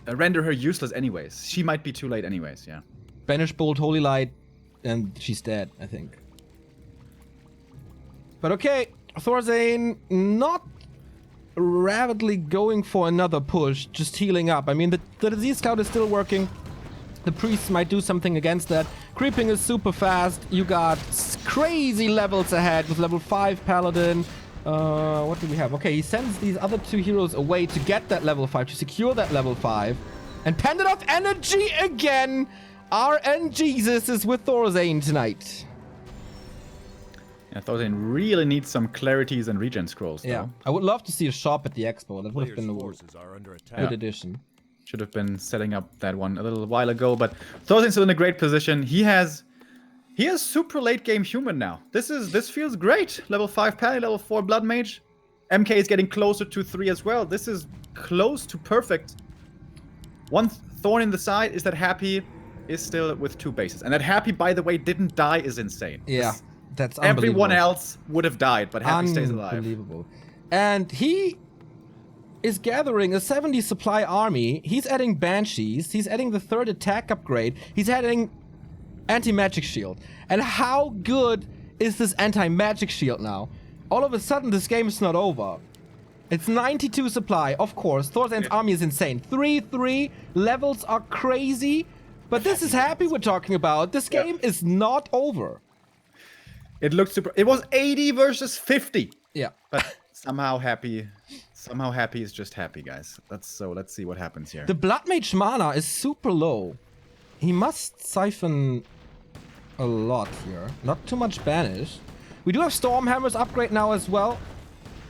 render her useless anyways. She might be too late anyways, yeah. Banish Bolt, Holy Light, and she's dead, I think. But okay, ThorZaIN not rapidly going for another push, just healing up. I mean, the Disease Cloud is still working. The priests might do something against that. Creeping is super fast. You got crazy levels ahead with level 5 Paladin. What do we have? Okay, he sends these other 2 heroes away to get that level 5, to secure that level 5. And Pendant of Energy again! RN Jesus is with ThorZaIN tonight. Yeah, ThorZaIN really needs some clarities and regen scrolls, though. Yeah, I would love to see a shop at the expo. That would have been a good addition. Should have been setting up that one a little while ago, but ThorZaIN's still in a great position. He has super late game human now. This feels great. Level 5 Pally, level 4 Blood Mage. MK is getting closer to 3 as well. This is close to perfect. One thorn in the side is that Happy is still with 2 bases. And that Happy, by the way, didn't die is insane. Yeah, that's unbelievable. Everyone else would have died, but Happy stays alive. Unbelievable. And he is gathering a 70 supply army. He's adding Banshees. He's adding the 3rd attack upgrade. He's adding anti-magic shield. And how good is this anti-magic shield now? All of a sudden, this game is not over. It's 92 supply, of course. ThorZaIN's army is insane. 3-3, levels are crazy. But this is Happy we're talking about. This game is not over. It looked super. It was 80 versus 50. Yeah. But somehow Happy is just happy, guys. Let's see what happens here. The Blood Mage mana is super low. he must siphon a lot here. Not too much banish. We do have Stormhammer's upgrade now as well.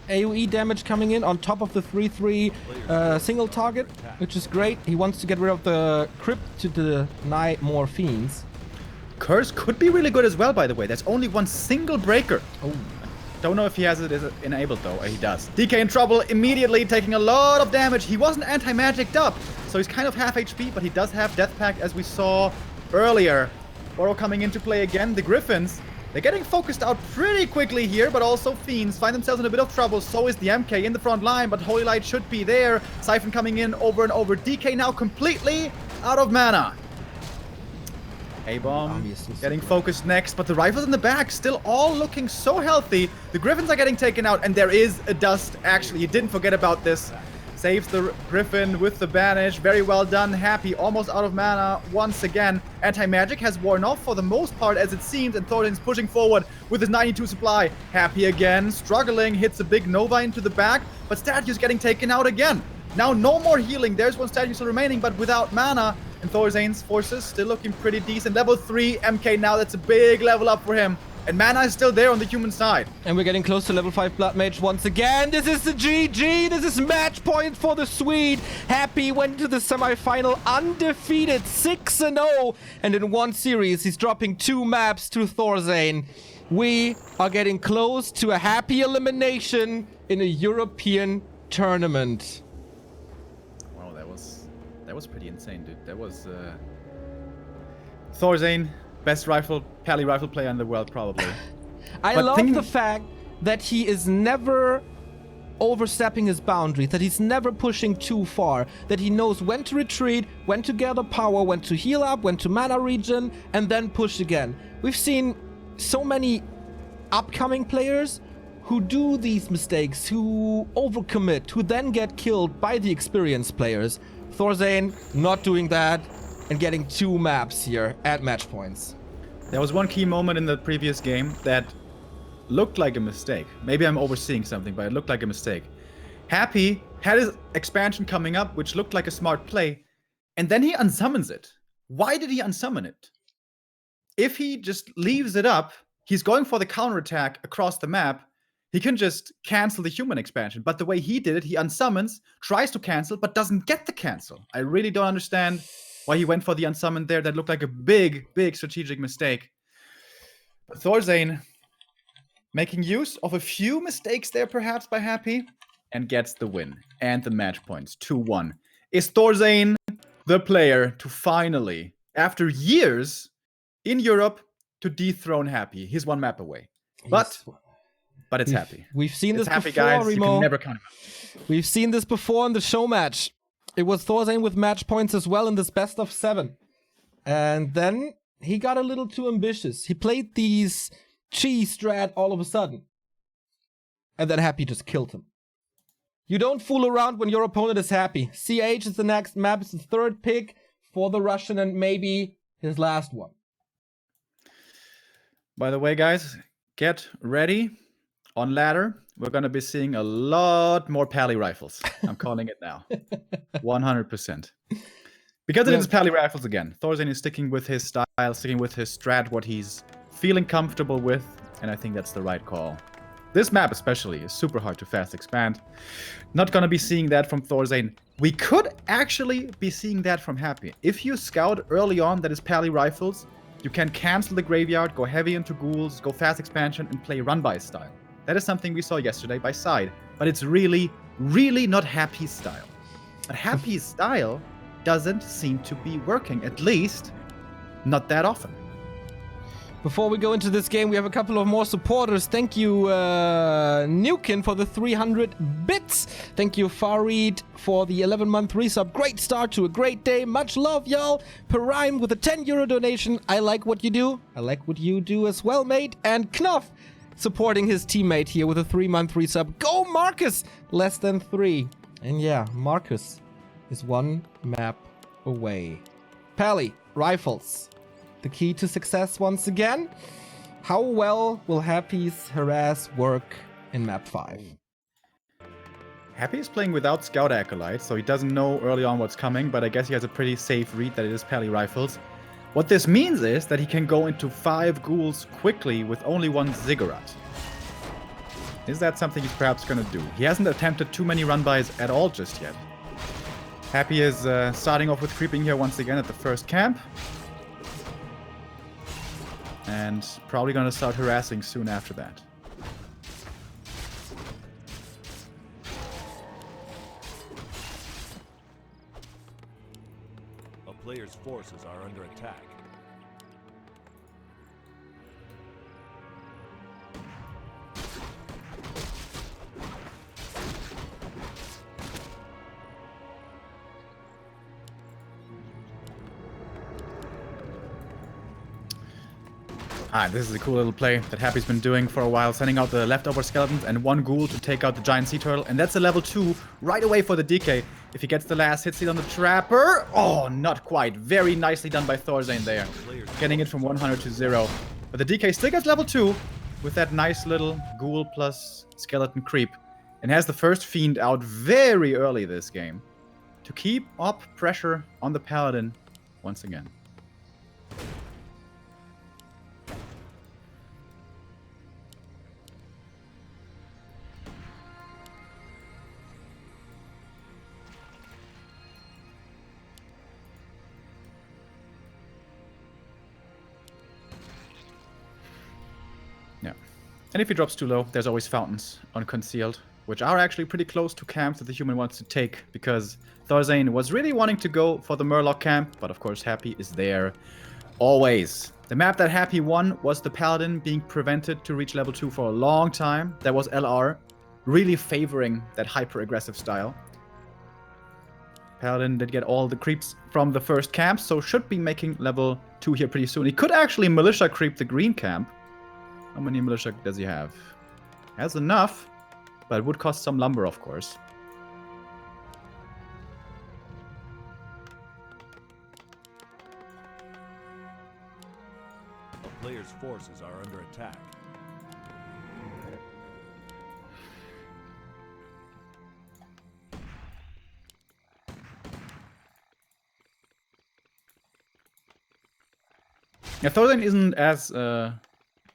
AoE damage coming in on top of the 3-3 single target, which is great. He wants to get rid of the crypt to deny more fiends. Curse could be really good as well, by the way. There's only one single breaker. Oh. Don't know if he has it enabled though. He does. DK in trouble immediately, taking a lot of damage. He wasn't anti-magicked up, so he's kind of half HP, but he does have Death Pact as we saw earlier. Oro coming into play again. The Griffins, they're getting focused out pretty quickly here, but also Fiends find themselves in a bit of trouble. So is the MK in the front line, but Holy Light should be there. Siphon coming in over and over. DK now completely out of mana. A-bomb getting focused next, but the rifles in the back still all looking so healthy. The Griffins are getting taken out, and there is a dust. Actually, he didn't forget about this. Saves the Griffin with the banish. Very well done. Happy, almost out of mana once again. Anti-magic has worn off for the most part, as it seems, and ThorZaIN's pushing forward with his 92 supply. Happy again, struggling, hits a big Nova into the back, but Statue's getting taken out again. Now no more healing. There's one statue still remaining, but without mana. And ThorZaIN's forces still looking pretty decent. Level 3 MK now. That's a big level up for him. And mana is still there on the human side. And we're getting close to level 5 Blood Mage once again. This is the GG. This is match point for the Swede. Happy went to the semifinal undefeated 6-0. And in one series, he's dropping 2 maps to ThorZaIN. We are getting close to a happy elimination in a European tournament. That was pretty insane, dude. That was ThorZaIN, best pally rifle player in the world, probably. I love the fact that he is never overstepping his boundaries, that he's never pushing too far, that he knows when to retreat, when to gather power, when to heal up, when to mana regen, and then push again. We've seen so many upcoming players who do these mistakes, who overcommit, who then get killed by the experienced players. ThorZaIN not doing that and getting 2 maps here at match points. There was one key moment in the previous game that looked like a mistake. Maybe I'm overseeing something, but it looked like a mistake. Happy had his expansion coming up, which looked like a smart play, and then he unsummons it. Why did he unsummon it? If he just leaves it up, he's going for the counterattack across the map. He can just cancel the human expansion. But the way he did it, he unsummons, tries to cancel, but doesn't get the cancel. I really don't understand why he went for the unsummon there. That looked like a big, big strategic mistake. But ThorZaIN making use of a few mistakes there, perhaps, by Happy, and gets the win and the match points. 2-1. Is ThorZaIN the player to finally, after years in Europe, to dethrone Happy? He's 1 map away. But it's Happy. We've seen this Happy, before, guys. Remo. You can never count him out. We've seen this before in the show match. It was ThorZaIN with match points as well in this best of 7. And then he got a little too ambitious. He played these cheese strat all of a sudden. And then Happy just killed him. You don't fool around when your opponent is Happy. CH is the next map. It's the 3rd pick for the Russian and maybe his last one. By the way, guys, get ready. On ladder, we're going to be seeing a lot more pally rifles. I'm calling it now. 100%. Because it is pally rifles again. ThorZaIN is sticking with his style, sticking with his strat, what he's feeling comfortable with. And I think that's the right call. This map especially is super hard to fast expand. Not going to be seeing that from ThorZaIN. We could actually be seeing that from Happy. If you scout early on that is pally rifles, you can cancel the graveyard, go heavy into ghouls, go fast expansion, and play run-by style. That is something we saw yesterday by Side, but it's really, really not Happy's style. But Happy's style doesn't seem to be working, at least not that often. Before we go into this game, we have a couple of more supporters. Thank you, Nukin, for the 300 bits. Thank you, Farid, for the 11-month resub. Great start to a great day. Much love, y'all. Perime with a 10 euro donation. I like what you do. I like what you do as well, mate. And Knopf supporting his teammate here with a 3-month resub. Go, Marcus! Less than 3. And yeah, Marcus is 1 map away. Pally, rifles. The key to success once again. How well will Happy's harass work in map 5? Happy is playing without Scout Acolyte, so he doesn't know early on what's coming, but I guess he has a pretty safe read that it is pally rifles. What this means is that he can go into 5 ghouls quickly with only 1 ziggurat. Is that something he's perhaps going to do? He hasn't attempted too many run-bys at all just yet. Happy is starting off with creeping here once again at the first camp. And probably going to start harassing soon after that. A player's forces are under attack. This is a cool little play that Happy's been doing for a while, sending out the leftover skeletons and 1 ghoul to take out the giant sea turtle, and that's a level 2 right away for the DK. If he gets the last hit seed on the trapper, oh, not quite. Very nicely done by ThorZaIN there, getting it from 100 to 0. But the DK still gets level 2 with that nice little ghoul plus skeleton creep, and has the first fiend out very early this game to keep up pressure on the paladin once again. And if he drops too low, there's always fountains on concealed, which are actually pretty close to camps that the human wants to take, because ThorZaIN was really wanting to go for the Murloc camp, but of course Happy is there always. The map that Happy won was the Paladin being prevented to reach level 2 for a long time. That was LR, really favoring that hyper-aggressive style. Paladin did get all the creeps from the first camp, so should be making level 2 here pretty soon. He could actually militia creep the green camp. How many militia does he have? Has enough, but it would cost some lumber, of course. A player's forces are under attack. Yeah, ThorZaIN isn't as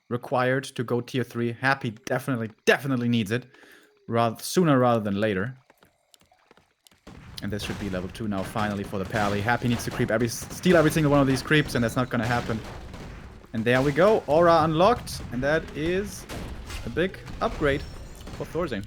required to go tier 3. Happy definitely needs it sooner rather than later. And this should be level 2 now finally for the Pally. Happy needs to steal every single one of these creeps, and that's not gonna happen. And there we go, aura unlocked, and that is a big upgrade for ThorZaIN.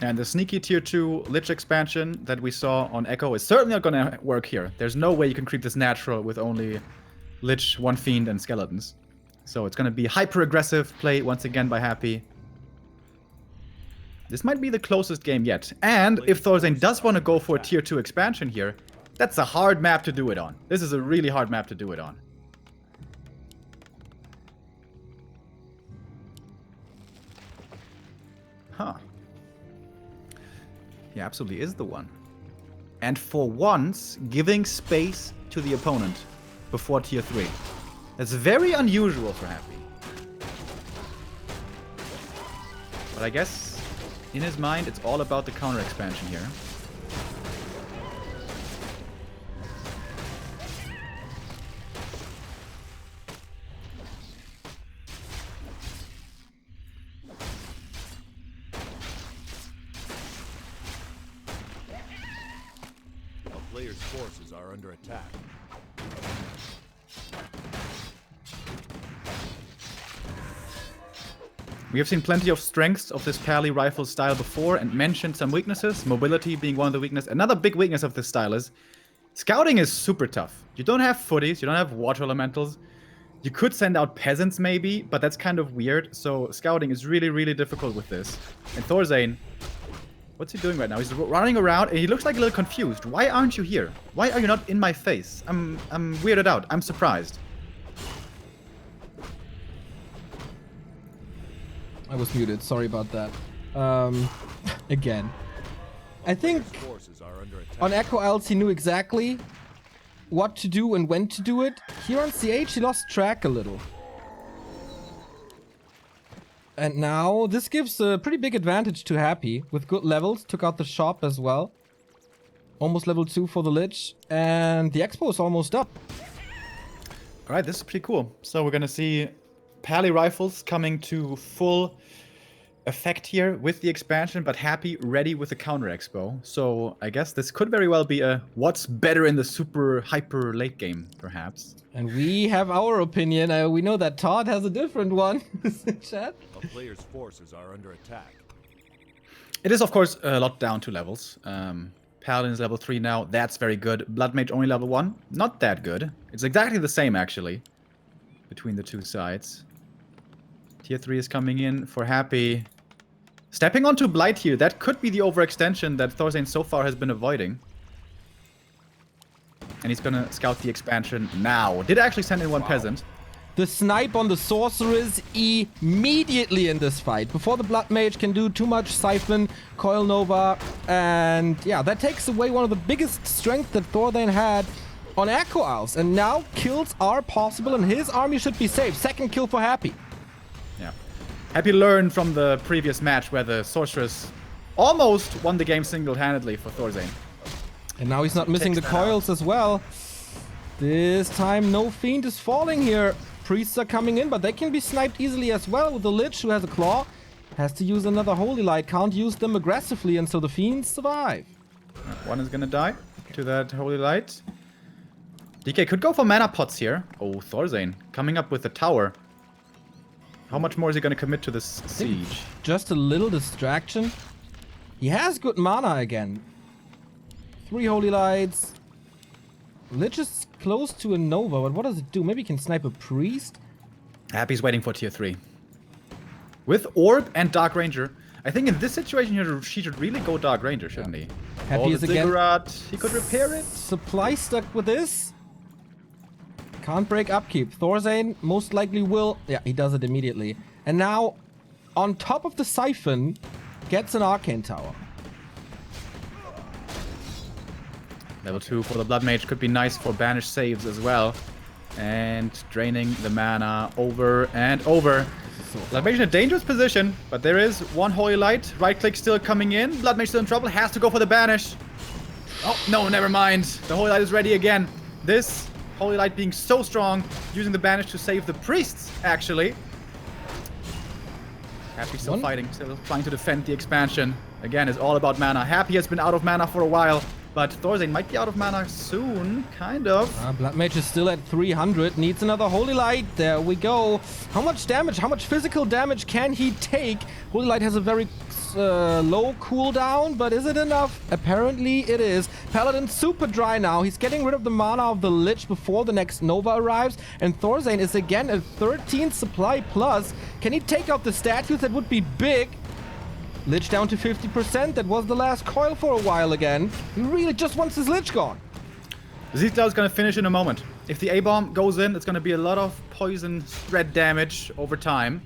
And the sneaky tier 2 Lich expansion that we saw on Echo is certainly not gonna work here. There's no way you can creep this natural with only Lich, 1 Fiend, and Skeletons. So it's gonna be hyper-aggressive play once again by Happy. This might be the closest game yet. And if ThorZaIN does want to go for a tier 2 expansion here, that's a hard map to do it on. This is a really hard map to do it on. Huh. He absolutely is the one. And for once, giving space to the opponent before tier 3. That's very unusual for Happy. But I guess, in his mind, it's all about the counter expansion here. Player's forces are under attack. We have seen plenty of strengths of this Pally rifle style before and mentioned some weaknesses, mobility being one of the weaknesses. Another big weakness of this style is scouting is super tough. You don't have footies, you don't have water elementals. You could send out peasants maybe, but that's kind of weird. So scouting is really difficult with this. And ThorZaIN, what's he doing right now? He's running around and he looks like a little confused. Why aren't you here? Why are you not in my face? I'm weirded out. I'm surprised. I was muted. Sorry about that. Again. I think Forces are under attack. on Echo Isles he knew exactly what to do and when to do it. Here on CH he lost track a little. And now this gives a pretty big advantage to Happy with good levels. Took out the shop as well. Almost level 2 for the Lich. And the Expo is almost up. Alright, this is pretty cool. So we're gonna see Pally rifles coming to full effect here with the expansion, but Happy ready with the counter expo. So I guess this could very well be a what's better in the super hyper late game, perhaps. And we have our opinion. We know that Todd has a different one. Chat. A player's forces are under attack. It is, of course, a lot down to levels. Paladin is level 3 now. That's very good. Blood Mage only level 1. Not that good. It's exactly the same, actually, between the two sides. Tier 3 is coming in for Happy. Stepping onto Blight here. That could be the overextension that ThorZaIN so far has been avoiding. And he's gonna scout the expansion now. Did actually send in one peasant. The snipe on the sorceress immediately in this fight. Before the Blood Mage can do too much, Siphon, Coil Nova, and yeah, that takes away one of the biggest strengths that ThorZaIN had on Echo Isles. And now kills are possible and his army should be safe. Second kill for Happy. Yeah. Happy learned from the previous match where the sorceress almost won the game single-handedly for ThorZaIN. And now he's not missing the coils as well. This time no Fiend is falling here. Priests are coming in, but they can be sniped easily as well with the Lich who has a claw. Has to use another Holy Light. Can't use them aggressively, and so the Fiends survive. One is gonna die to that Holy Light. DK could go for mana pots here. Oh, ThorZaIN coming up with the tower. How much more is he gonna commit to this siege? Just a little distraction. He has good mana again. 3 Holy Lights. Lich is close to a Nova, but what does it do? Maybe he can snipe a Priest? Happy's waiting for tier 3. With Orb and Dark Ranger. I think in this situation here, she should really go Dark Ranger, shouldn't he? Happy is again. He could repair it. Supply stuck with this. Can't break upkeep. ThorZaIN most likely will. Yeah, he does it immediately. And now, on top of the Siphon, gets an Arcane Tower. Level 2 for the Blood Mage could be nice for banish saves as well. And draining the mana over and over. Blood Mage in a dangerous position, but there is one Holy Light. Right click still coming in. Blood Mage still in trouble. Has to go for the banish. Oh, no, never mind. The Holy Light is ready again. This Holy Light being so strong, using the banish to save the priests, actually. Happy still fighting, still trying to defend the expansion. Again, it's all about mana. Happy has been out of mana for a while. But ThorZaIN might be out of mana soon, kind of. Blood Mage is still at 300. Needs another Holy Light. There we go. How much damage, how much physical damage can he take? Holy Light has a very low cooldown, but is it enough? Apparently it is. Paladin super dry now. He's getting rid of the mana of the Lich before the next Nova arrives. And ThorZaIN is again at 13 supply plus. Can he take out the statues? That would be big. Lich down to 50%. That was the last coil for a while again. He really just wants his Lich gone. Zitlau is going to finish in a moment. If the A-bomb goes in, it's going to be a lot of poison spread damage over time.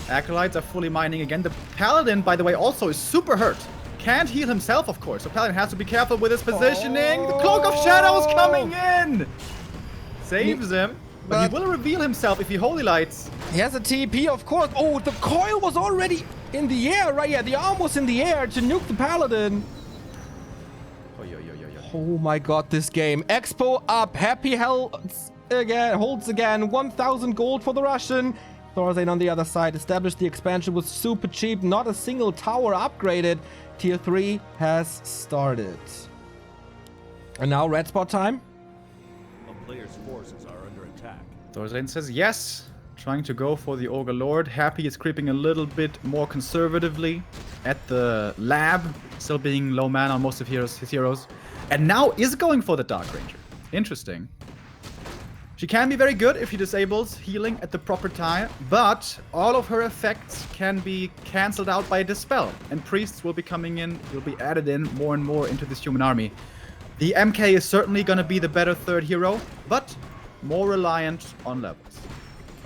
Acolytes are fully mining again. The Paladin, by the way, also is super hurt. Can't heal himself, of course. So Paladin has to be careful with his positioning. The Cloak of Shadows coming in! Saves him. But he will reveal himself if he Holy Lights. He has a TP, of course. Oh, the coil was already in the air, right? Yeah, the arm was in the air to nuke the Paladin. Oh my god, this game. Expo up. Happy holds again. 1,000 gold for the Russian. ThorZaIN on the other side. Established the expansion was super cheap. Not a single tower upgraded. Tier 3 has started. And now red spot time. A player's forces are under attack. ThorZaIN says yes. Trying to go for the Ogre Lord. Happy is creeping a little bit more conservatively at the lab. Still being low mana on most of his heroes. And now is going for the Dark Ranger. Interesting. She can be very good if she disables healing at the proper time. But all of her effects can be cancelled out by Dispel. And priests will be coming in. Will be added in more and more into this human army. The MK is certainly going to be the better third hero. But more reliant on levels.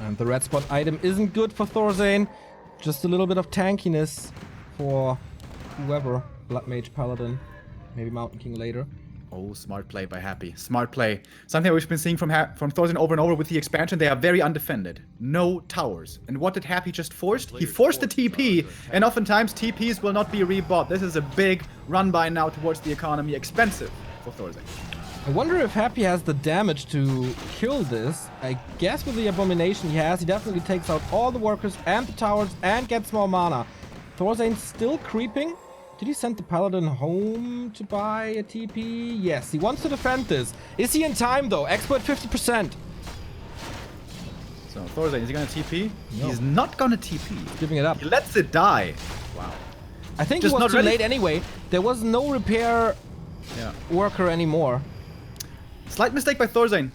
And the red spot item isn't good for ThorZaIN. Just a little bit of tankiness for whoever. Blood Mage Paladin, maybe Mountain King later. Oh, smart play by Happy. Smart play. Something we've been seeing from ThorZaIN over and over with the expansion. They are very undefended. No towers. And what did Happy just force? He forced the TP, and oftentimes TPs will not be rebought. This is a big run by now towards the economy. Expensive for ThorZaIN. I wonder if Happy has the damage to kill this. I guess with the Abomination he has, he definitely takes out all the workers and the towers and gets more mana. ThorZaIN still creeping. Did he send the Paladin home to buy a TP? Yes, he wants to defend this. Is he in time though? Expert 50%. So ThorZaIN, is he gonna TP? No. He's not gonna TP. He's giving it up. He lets it die. Wow. I think Just he was not too ready. late anyway. There was no repair worker anymore. Slight mistake by ThorZaIN.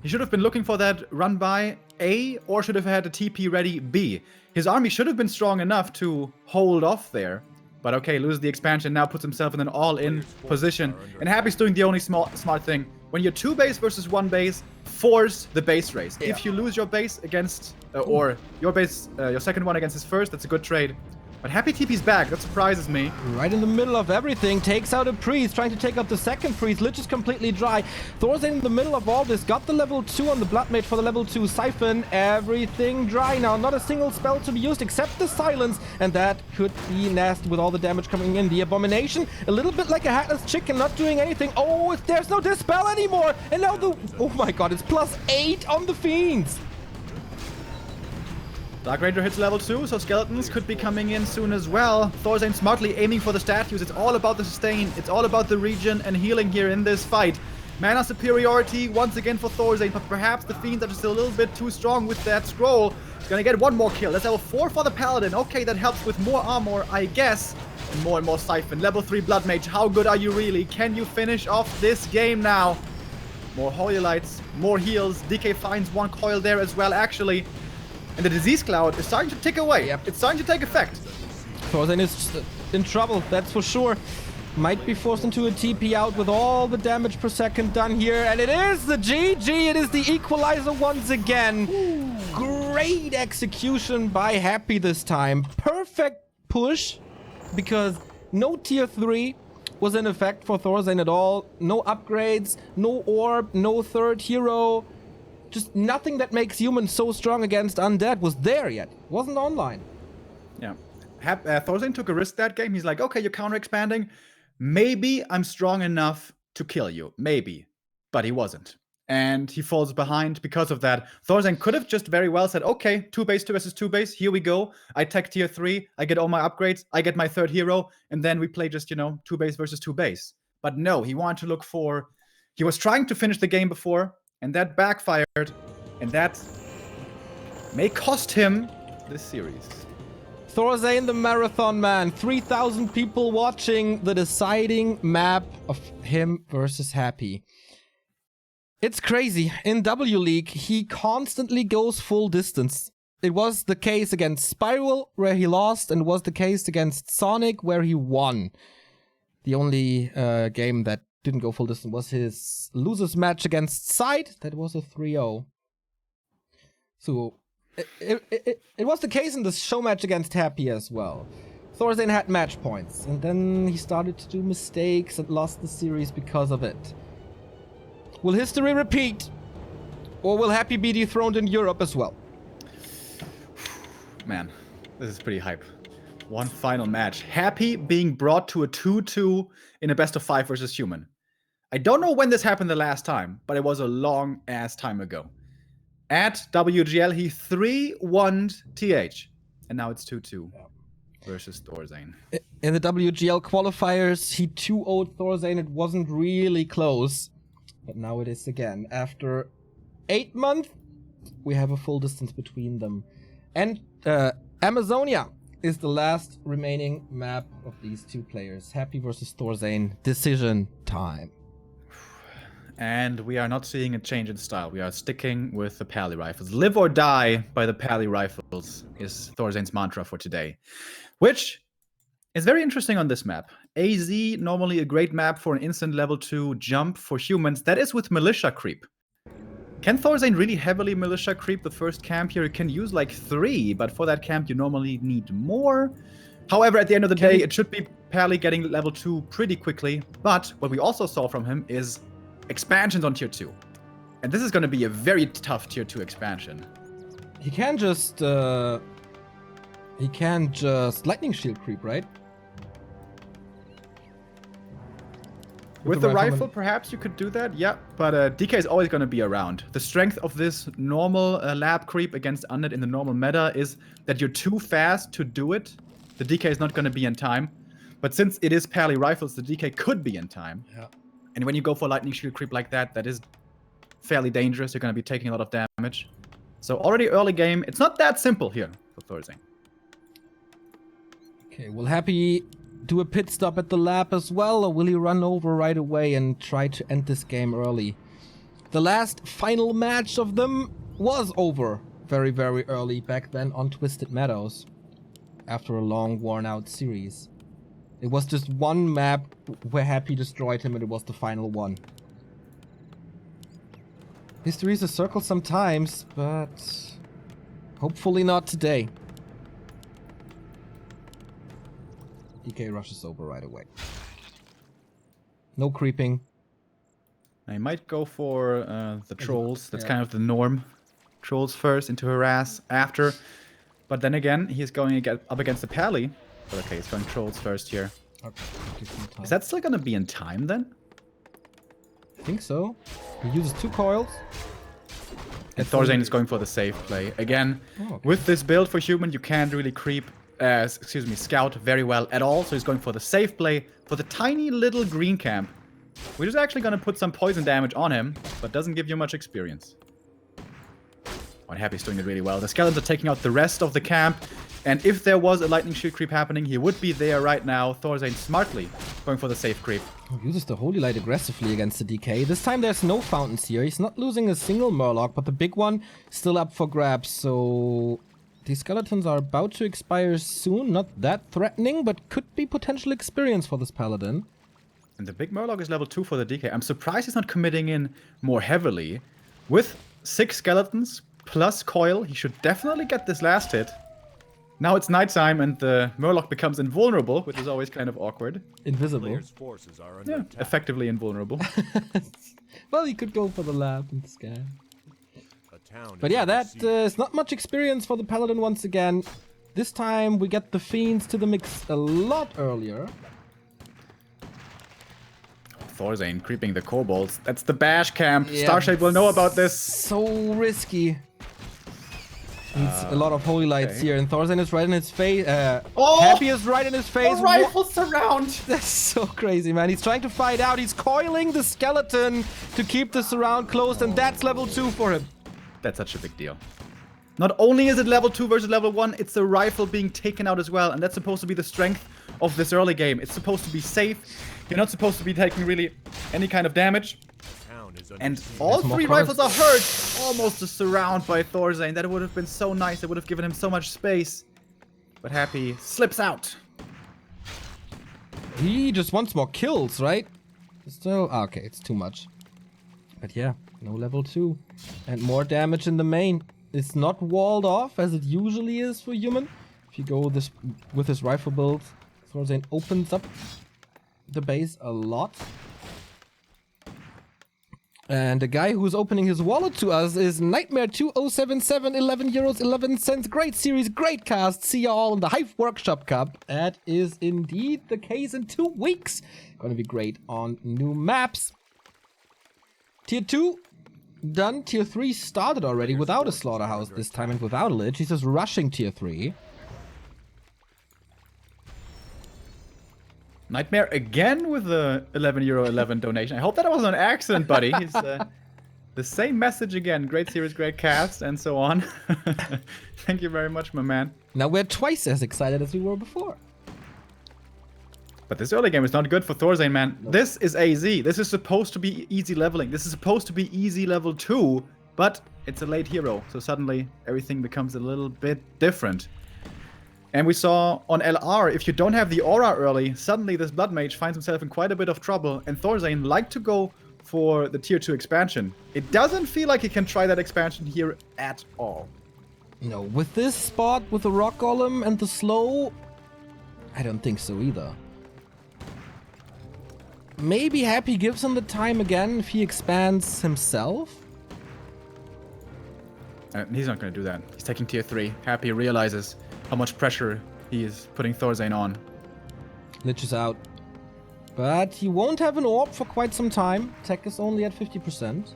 He should have been looking for that run by A, or should have had a TP ready B. His army should have been strong enough to hold off there. But okay, loses the expansion, now puts himself in an all-in position. And Happy's doing the only smart thing. When you're 2 base versus 1 base, force the base race. Yeah. If you lose your base against, or your base, your second one against his first, that's a good trade. But Happy TP's back, that surprises me. Right in the middle of everything, takes out a priest, trying to take out the second priest. Lich is completely dry. ThorZaIN in the middle of all this, got the level 2 on the Blood Mage for the level 2 Siphon. Everything dry now, not a single spell to be used except the Silence, and that could be nasty with all the damage coming in. The Abomination, a little bit like a hatless chicken, not doing anything. Oh, there's no Dispel anymore, and now oh my god, it's +8 on the Fiends. Dark Ranger hits level 2, so skeletons could be coming in soon as well. ThorZaIN smartly aiming for the statues. It's all about the sustain. It's all about the regen and healing here in this fight. Mana superiority once again for ThorZaIN, but perhaps the Fiends are just a little bit too strong with that scroll. He's gonna get one more kill. That's level 4 for the Paladin. Okay, that helps with more armor, I guess. And more Siphon. Level 3 Blood Mage. How good are you really? Can you finish off this game now? More Holy Lights, more heals. DK finds one coil there as well, actually. And the Disease Cloud is starting to tick away. Yep. It's starting to take effect. ThorZaIN is in trouble, that's for sure. Might be forced into a TP out with all the damage per second done here. And it is the GG. It is the equalizer once again. Ooh. Great execution by Happy this time. Perfect push, because no tier 3 was in effect for ThorZaIN at all. No upgrades, no orb, no third hero. Just nothing that makes humans so strong against undead was there yet. Wasn't online. Yeah. ThorZaIN took a risk that game. He's like, okay, you're counter-expanding. Maybe I'm strong enough to kill you. Maybe. But he wasn't. And he falls behind because of that. ThorZaIN could have just very well said, okay, 2 base, 2 versus 2 base. Here we go. I tech tier 3. I get all my upgrades. I get my third hero. And then we play just, 2 base versus 2 base. But no, he wanted to look for... He was trying to finish the game before. And that backfired, and that may cost him this series. ThorZaIN, the marathon man. 3,000 people watching the deciding map of him versus Happy. It's crazy. In W League, he constantly goes full distance. It was the case against Spiral, where he lost, and was the case against Sonic, where he won. The only game that didn't go full distance was his losers match against Side. That was a 3-0. So it was the case in the show match against Happy as well. ThorZaIN had match points, and then he started to do mistakes and lost the series because of it. Will history repeat? Or will Happy be dethroned in Europe as well? Man, this is pretty hype. One final match. Happy being brought to a 2-2 in a best of 5 versus human. I don't know when this happened the last time, but it was a long ass time ago. At WGL, he 3-1'd TH. And now it's 2-2 versus ThorZaIN. In the WGL qualifiers, he 2-0'd ThorZaIN. It wasn't really close. But now it is again. After 8 months, we have a full distance between them. And Amazonia is the last remaining map of these two players. Happy versus ThorZaIN. Decision time. And we are not seeing a change in style. We are sticking with the Pally Rifles. Live or die by the Pally Rifles is ThorZaIN's mantra for today. Which is very interesting on this map. AZ, normally a great map for an instant level 2 jump for humans. That is with Militia Creep. Can ThorZaIN really heavily Militia Creep the first camp here? You can use like 3, but for that camp you normally need more. However, at the end of the day, it should be Pally getting level 2 pretty quickly. But what we also saw from him is expansions on tier 2. And this is going to be a very tough tier 2 expansion. He can just lightning shield creep, right? With the rifle, perhaps you could do that, yeah. But DK is always going to be around. The strength of this normal lab creep against Undead in the normal meta is that you're too fast to do it. The DK is not going to be in time. But since it is Pally rifles, the DK could be in time. Yeah. And when you go for lightning shield creep like that, that is fairly dangerous. You're going to be taking a lot of damage. So already early game, it's not that simple here for ThorZaIN. Okay, will Happy do a pit stop at the lab as well, or will he run over right away and try to end this game early? The last final match of them was over very, very early back then on Twisted Meadows after a long, worn-out series. It was just one map where Happy destroyed him, and it was the final one. History is a circle sometimes, but hopefully not today. DK rushes over right away. No creeping. I might go for the trolls. That's kind of the norm. Trolls first, into harass after. But then again, he's going up against the Pally. But okay, he's going trolls first here. Okay, is that still going to be in time then? I think so. He uses 2 coils. And ThorZaIN is going for the safe play. Again, with this build for human, you can't really scout very well at all. So he's going for the safe play for the tiny little green camp, which is actually going to put some poison damage on him, but doesn't give you much experience. Oh, and Happy's doing it really well. The skeletons are taking out the rest of the camp. And if there was a lightning shield creep happening, he would be there right now. ThorZaIN smartly going for the safe creep. Uses the Holy Light aggressively against the DK. This time there's no fountains here. He's not losing a single Murloc, but the big one still up for grabs. So these skeletons are about to expire soon. Not that threatening, but could be potential experience for this Paladin. And the big Murloc is level 2 for the DK. I'm surprised he's not committing in more heavily. With 6 skeletons plus coil, he should definitely get this last hit. Now it's nighttime and the Murloc becomes invulnerable, which is always kind of awkward. Invisible. Forces are under attack. Effectively invulnerable. Well, he could go for the lab and scan. But Is yeah, under that siege. is not much experience for the Paladin once again. This time we get the Fiends to the mix a lot earlier. ThorZaIN creeping the kobolds. That's the bash camp. Yeah, Starshade will know about this. So risky. Needs a lot of holy lights here, and ThorZaIN is right in his face. Happy is right in his face. Rifles surround. That's so crazy, man. He's trying to fight out. He's coiling the skeleton to keep the surround closed, and that's level 2 for him. That's such a big deal. Not only is it level 2 versus level 1, it's the rifle being taken out as well, and that's supposed to be the strength of this early game. It's supposed to be safe. You're not supposed to be taking really any kind of damage. And all 3 rifles are hurt. Almost a surround by ThorZaIN. That would have been so nice. It would have given him so much space. But Happy slips out. He just wants more kills, right? Still, okay, it's too much. But yeah, no level 2. And more damage in the main. It's not walled off as it usually is for human. If you go this with this rifle build, ThorZaIN opens up the base a lot. And the guy who's opening his wallet to us is Nightmare2077, 11 euros, 11 cents. Great series, great cast. See you all in the Hive Workshop Cup. That is indeed the case in 2 weeks. Gonna be great on new maps. Tier 2 done. Tier 3 started already without a slaughterhouse this time and without a lich. He's just rushing Tier 3. Nightmare again with the 11 euro 11 donation. I hope that was an accident, buddy. He's the same message again. Great series, great cast, and so on. Thank you very much, my man. Now we're twice as excited as we were before. But this early game is not good for ThorZaIN, man. Nope. This is AZ. This is supposed to be easy leveling. This is supposed to be easy level 2, but it's a late hero. So suddenly everything becomes a little bit different. And we saw on LR, if you don't have the aura early, suddenly this Blood Mage finds himself in quite a bit of trouble. And ThorZaIN like to go for the tier 2 expansion. It doesn't feel like he can try that expansion here at all. No, with this spot, with the Rock Golem and the slow, I don't think so either. Maybe Happy gives him the time again if he expands himself? He's not going to do that. He's taking tier 3. Happy realizes how much pressure he is putting ThorZaIN on. Lich is out. But he won't have an orb for quite some time. Tech is only at 50%.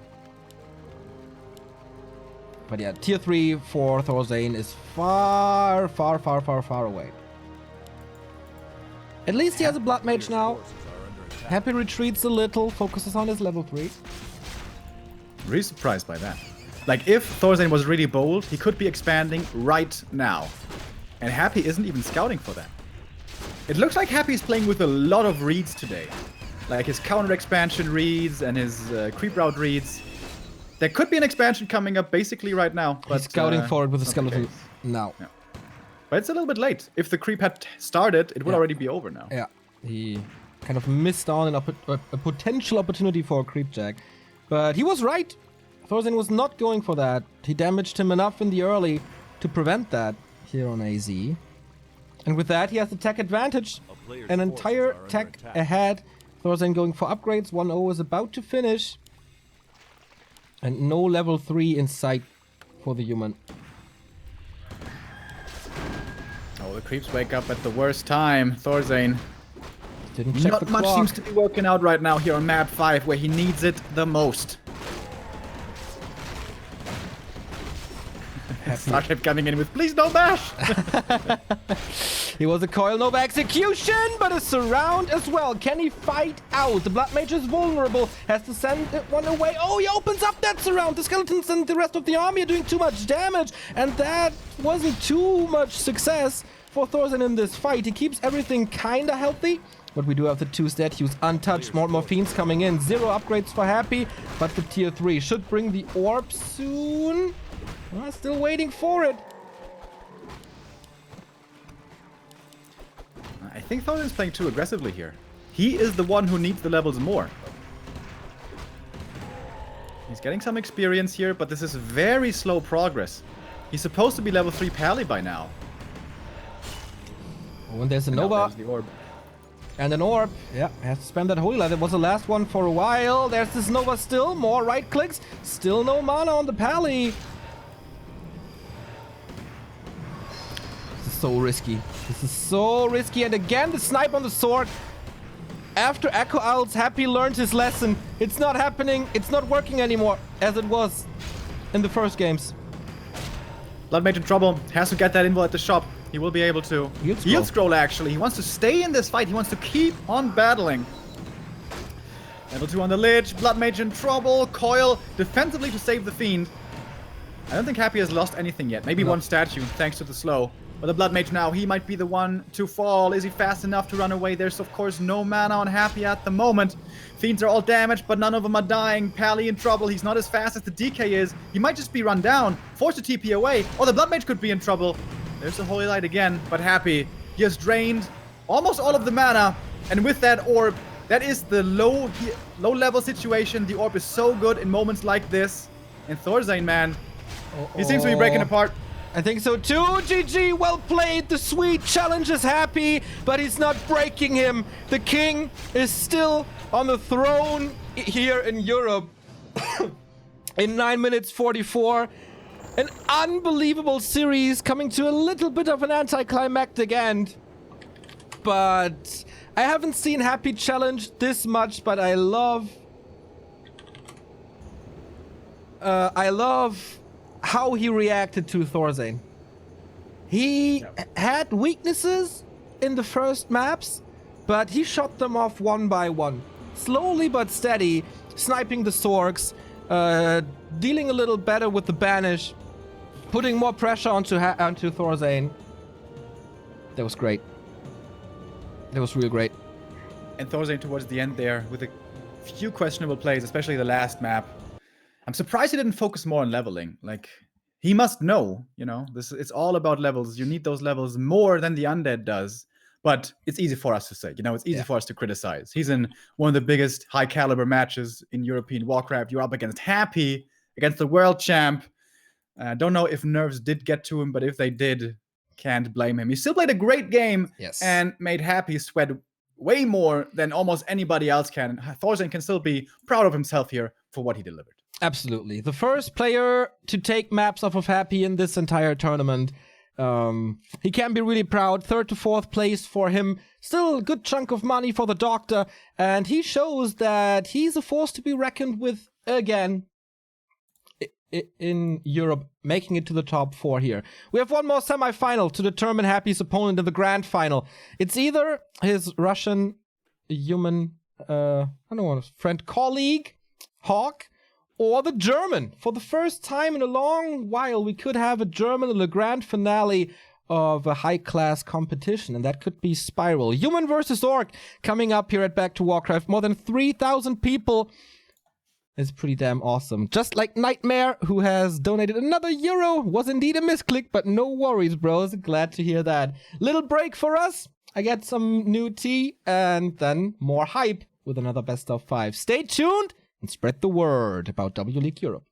But yeah, tier 3 for ThorZaIN is far, far, far, far, far away. At least he has a Blood Mage now. Happy retreats a little, focuses on his level 3. Really surprised by that. Like, if ThorZaIN was really bold, he could be expanding right now. And Happy isn't even scouting for that. It looks like Happy's playing with a lot of reads today. Like his counter expansion reads and his creep route reads. There could be an expansion coming up basically right now. But, He's scouting for it with a skeleton now. Yeah. But it's a little bit late. If the creep had started, it would already be over now. Yeah, he kind of missed on a potential opportunity for a creep jack. But he was right. ThorZaIN was not going for that. He damaged him enough in the early to prevent that here on AZ. And with that, he has the tech advantage. An entire tech ahead. ThorZaIN going for upgrades. 1-0 is about to finish. And no level 3 in sight for the human. Oh, the creeps wake up at the worst time. ThorZaIN. Didn't check Not the much clock. seems to be working out right now here on map 5, where he needs it the most. Starship coming in with please no bash. He was a coil nova execution, but a surround as well. Can he fight out? The Blood Mage is vulnerable. Has to send one away. Oh, he opens up that surround. The skeletons and the rest of the army are doing too much damage. And that wasn't too much success for ThorZaIN in this fight. He keeps everything kinda healthy. But we do have the 2 stat Qs untouched. More fiends coming in. 0 upgrades for Happy. But the tier 3 should bring the orb soon. Well, still waiting for it. I think ThorZaIN's playing too aggressively here. He is the one who needs the levels more. He's getting some experience here, but this is very slow progress. He's supposed to be level 3 Pally by now. Oh, and there's a And now Nova. there's the orb. And an orb. Yeah, has to spend that Holy Light. It was the last one for a while. There's this Nova still. More right clicks. Still no mana on the Pally. This is so risky. This is so risky. And again, the snipe on the sword. After Echo Owl's Happy learned his lesson. It's not happening. It's not working anymore as it was in the first games. Blood Mage in trouble. Has to get that info at the shop. He will be able to. Yield scroll, actually. He wants to stay in this fight. He wants to keep on battling. Level 2 on the Lich. Blood Mage in trouble. Coil defensively to save the Fiend. I don't think Happy has lost anything yet. Maybe one statue, thanks to the slow. But the Blood Mage now, he might be the one to fall. Is he fast enough to run away? There's, of course, no mana on Happy at the moment. Fiends are all damaged, but none of them are dying. Pally in trouble. He's not as fast as the DK is. He might just be run down, forced to TP away. Or the Blood Mage could be in trouble. There's the Holy Light again, but Happy. He has drained almost all of the mana. And with that orb, that is the low level situation. The orb is so good in moments like this. And ThorZaIN, man, he seems to be breaking apart. I think so too. GG, well played. The sweet challenge is Happy, but he's not breaking him. The king is still on the throne here in Europe. In 9 minutes 44. An unbelievable series coming to a little bit of an anticlimactic end. But I haven't seen Happy challenge this much, but I love how he reacted to ThorZaIN. He had weaknesses in the first maps, but he shot them off one by one. Slowly but steady, sniping the Sorks, dealing a little better with the Banish, putting more pressure onto ThorZaIN. That was great. That was real great. And ThorZaIN towards the end there with a few questionable plays, especially the last map. I'm surprised he didn't focus more on leveling. Like, he must know, you know, it's all about levels. You need those levels more than the Undead does. But it's easy for us to say, you know, it's easy for us to criticize. He's in one of the biggest high caliber matches in European Warcraft. You're up against Happy, against the world champ. Don't know if nerves did get to him, but if they did, can't blame him. He still played a great game Yes. and made Happy sweat way more than almost anybody else can. ThorZaIN can still be proud of himself here for what he delivered. Absolutely. The first player to take maps off of Happy in this entire tournament. He can be really proud. 3rd to 4th place for him. Still a good chunk of money for the Doctor. And he shows that he's a force to be reckoned with again in Europe, making it to the top 4 here. We have one more semifinal to determine Happy's opponent in the grand final. It's either his Russian human, friend, colleague, Hawk, or the German. For the first time in a long while, we could have a German in the grand finale of a high-class competition, and that could be Spiral. Human versus Orc coming up here at Back to Warcraft. More than 3,000 people. It's pretty damn awesome. Just like Nightmare, who has donated another euro. Was indeed a misclick, but no worries, bros. Glad to hear that. Little break for us. I get some new tea, and then more hype with another best of 5. Stay tuned and spread the word about W League Europe.